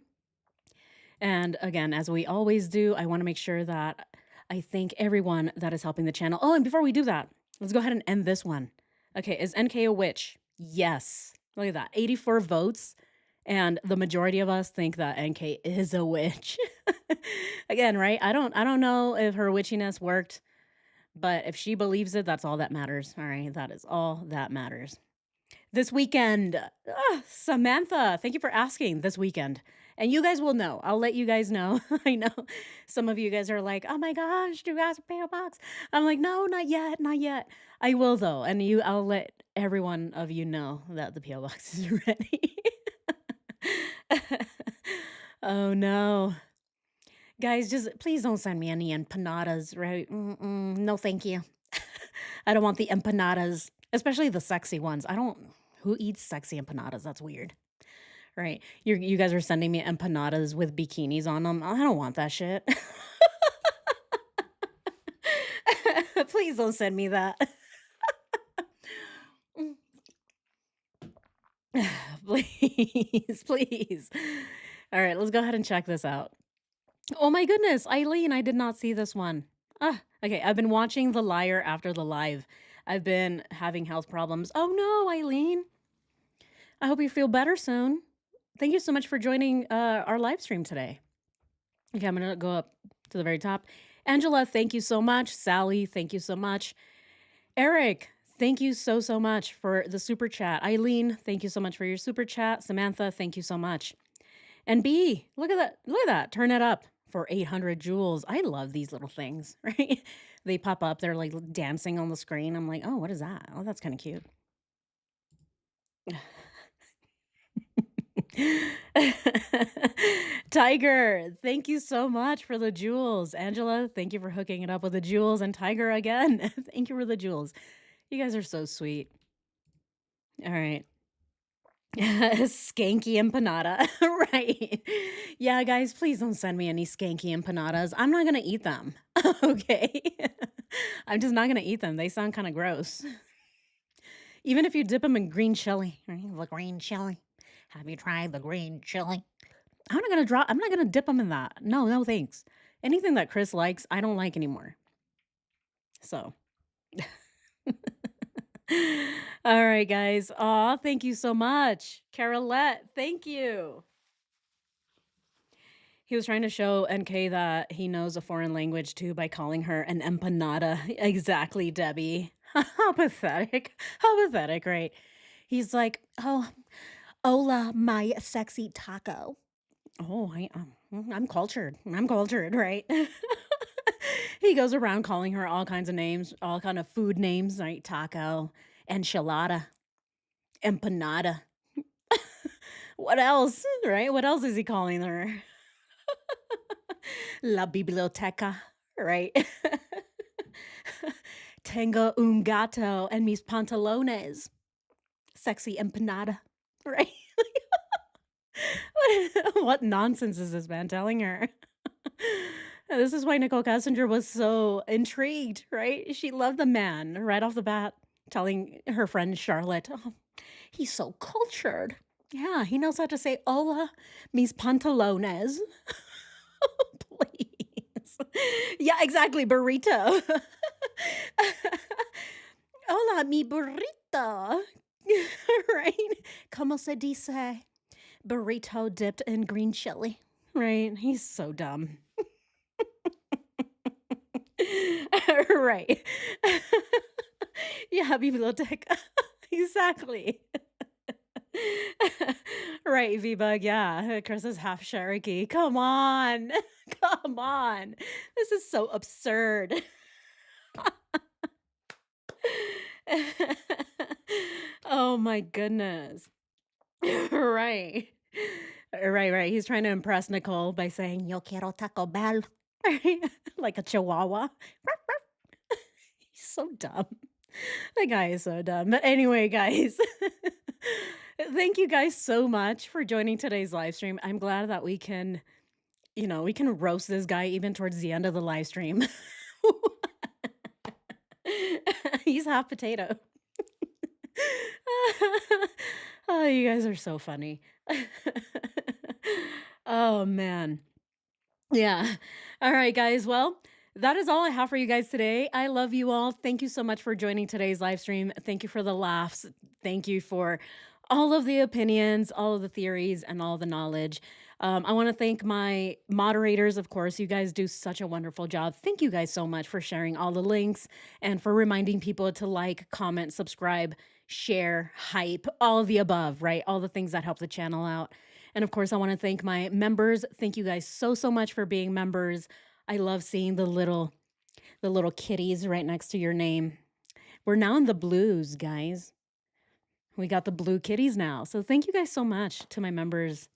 And again, as we always do, I want to make sure that I thank everyone that is helping the channel. Oh, and before we do that, let's go ahead and end this one. Okay, is NK a witch? Yes. Look at that. 84 votes. And the majority of us think that NK is a witch. Again, right? I don't know if her witchiness worked, but if she believes it, that's all that matters. All right, that is all that matters. This weekend, Samantha, thank you for asking this weekend. And you guys will know. I'll let you guys know. I know some of you guys are like, oh my gosh, do you guys pay a box? I'm like, no, not yet, not yet. I will though. And I'll let every one of you know that the PO box is ready. Oh no. Guys, just please don't send me any empanadas, right? No, thank you. I don't want the empanadas, especially the sexy ones. Who eats sexy empanadas? That's weird. Right. You guys are sending me empanadas with bikinis on them. I don't want that shit. Please don't send me that. Please, please. All right, let's go ahead and check this out. Oh my goodness, Eileen, I did not see this one. Okay, I've been watching The Liar after the live. I've been having health problems. Oh no, Eileen. I hope you feel better soon. Thank you so much for joining our live stream today. Okay, I'm going to go up to the very top. Angela, thank you so much. Sally, thank you so much. Eric, thank you so, so much for the super chat. Eileen, thank you so much for your super chat. Samantha, thank you so much. And B, look at that. Look at that. Turn it up for 800 jewels. I love these little things, right? They pop up. They're like dancing on the screen. I'm like, oh, what is that? Oh, that's kind of cute. Tiger, thank you so much for the jewels. Angela, thank you for hooking it up with the jewels. And Tiger again, thank you for the jewels. You guys are so sweet. All right. Skanky empanada. Right. Yeah, guys, please don't send me any skanky empanadas. I'm not going to eat them. Okay. I'm just not going to eat them. They sound kind of gross. Even if you dip them in green chili. Right? The green chili. Have you tried the green chili? I'm not gonna dip them in that. No, no thanks. Anything that Chris likes, I don't like anymore. So. All right, guys. Aw, thank you so much. Carolette, thank you. He was trying to show NK that he knows a foreign language too by calling her an empanada. Exactly, Debbie. How pathetic. How pathetic, right? He's like, oh, hola, my sexy taco. Oh, I'm cultured. I'm cultured, right? He goes around calling her all kinds of names, all kind of food names, right? Taco, enchilada, empanada. What else, right? What else is he calling her? La biblioteca, right? Tengo un gato en mis pantalones. Sexy empanada, right? What nonsense is this man telling her? This is why Nicole Kessinger was so intrigued, right? She loved the man right off the bat, telling her friend Charlotte, oh, he's so cultured. Yeah, he knows how to say hola, mis pantalones. Please. Yeah, exactly, burrito. Hola, mi burrito. Right? Como se dice? Burrito dipped in green chili. Right? He's so dumb. Right. Yeah, biblioteca. Exactly. Right, V-Bug, yeah. Chris is half Cherokee. Come on. Come on. This is so absurd. Oh my goodness. Right. Right. He's trying to impress Nicole by saying, Yo quiero Taco Bell. Like a chihuahua. He's so dumb. The guy is so dumb. But anyway, guys, thank you guys so much for joining today's live stream. I'm glad that we can, we can roast this guy even towards the end of the live stream. He's half potato. Oh, you guys are so funny. Oh, man. Yeah. All right, guys. Well, that is all I have for you guys today. I love you all. Thank you so much for joining today's live stream. Thank you for the laughs. Thank you for all of the opinions, all of the theories, and all the knowledge. I want to thank my moderators, of course. You guys do such a wonderful job. Thank you guys so much for sharing all the links and for reminding people to like, comment, subscribe, share, hype, all of the above, right? All the things that help the channel out. And of course, I want to thank my members. Thank you guys so much for being members. I love seeing the little kitties right next to your name. We're now in the blues, guys. We got the blue kitties now. So thank you guys so much to my members.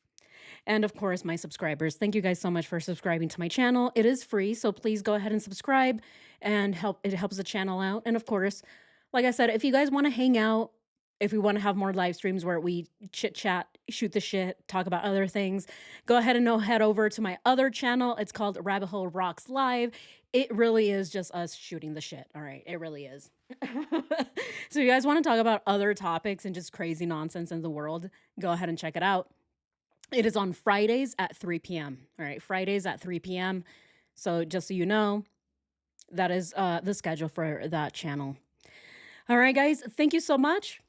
And of course, my subscribers. Thank you guys so much for subscribing to my channel. It is free, so please go ahead and subscribe and it helps the channel out. And of course, like I said, if you guys want to hang out, if we want to have more live streams where we chit chat, shoot the shit, talk about other things, go ahead and head over to my other channel. It's called Rabbit Hole Rocks Live. It really is just us shooting the shit. All right. It really is. So you guys want to talk about other topics and just crazy nonsense in the world, go ahead and check it out. It is on Fridays at 3 p.m. All right. Fridays at 3 p.m. So just so you know, that is the schedule for that channel. All right, guys. Thank you so much.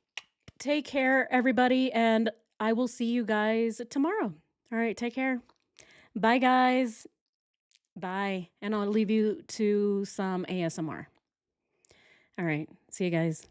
Take care, everybody, and I will see you guys tomorrow. All right, take care. Bye, guys. Bye. And I'll leave you to some ASMR. All right, see you guys.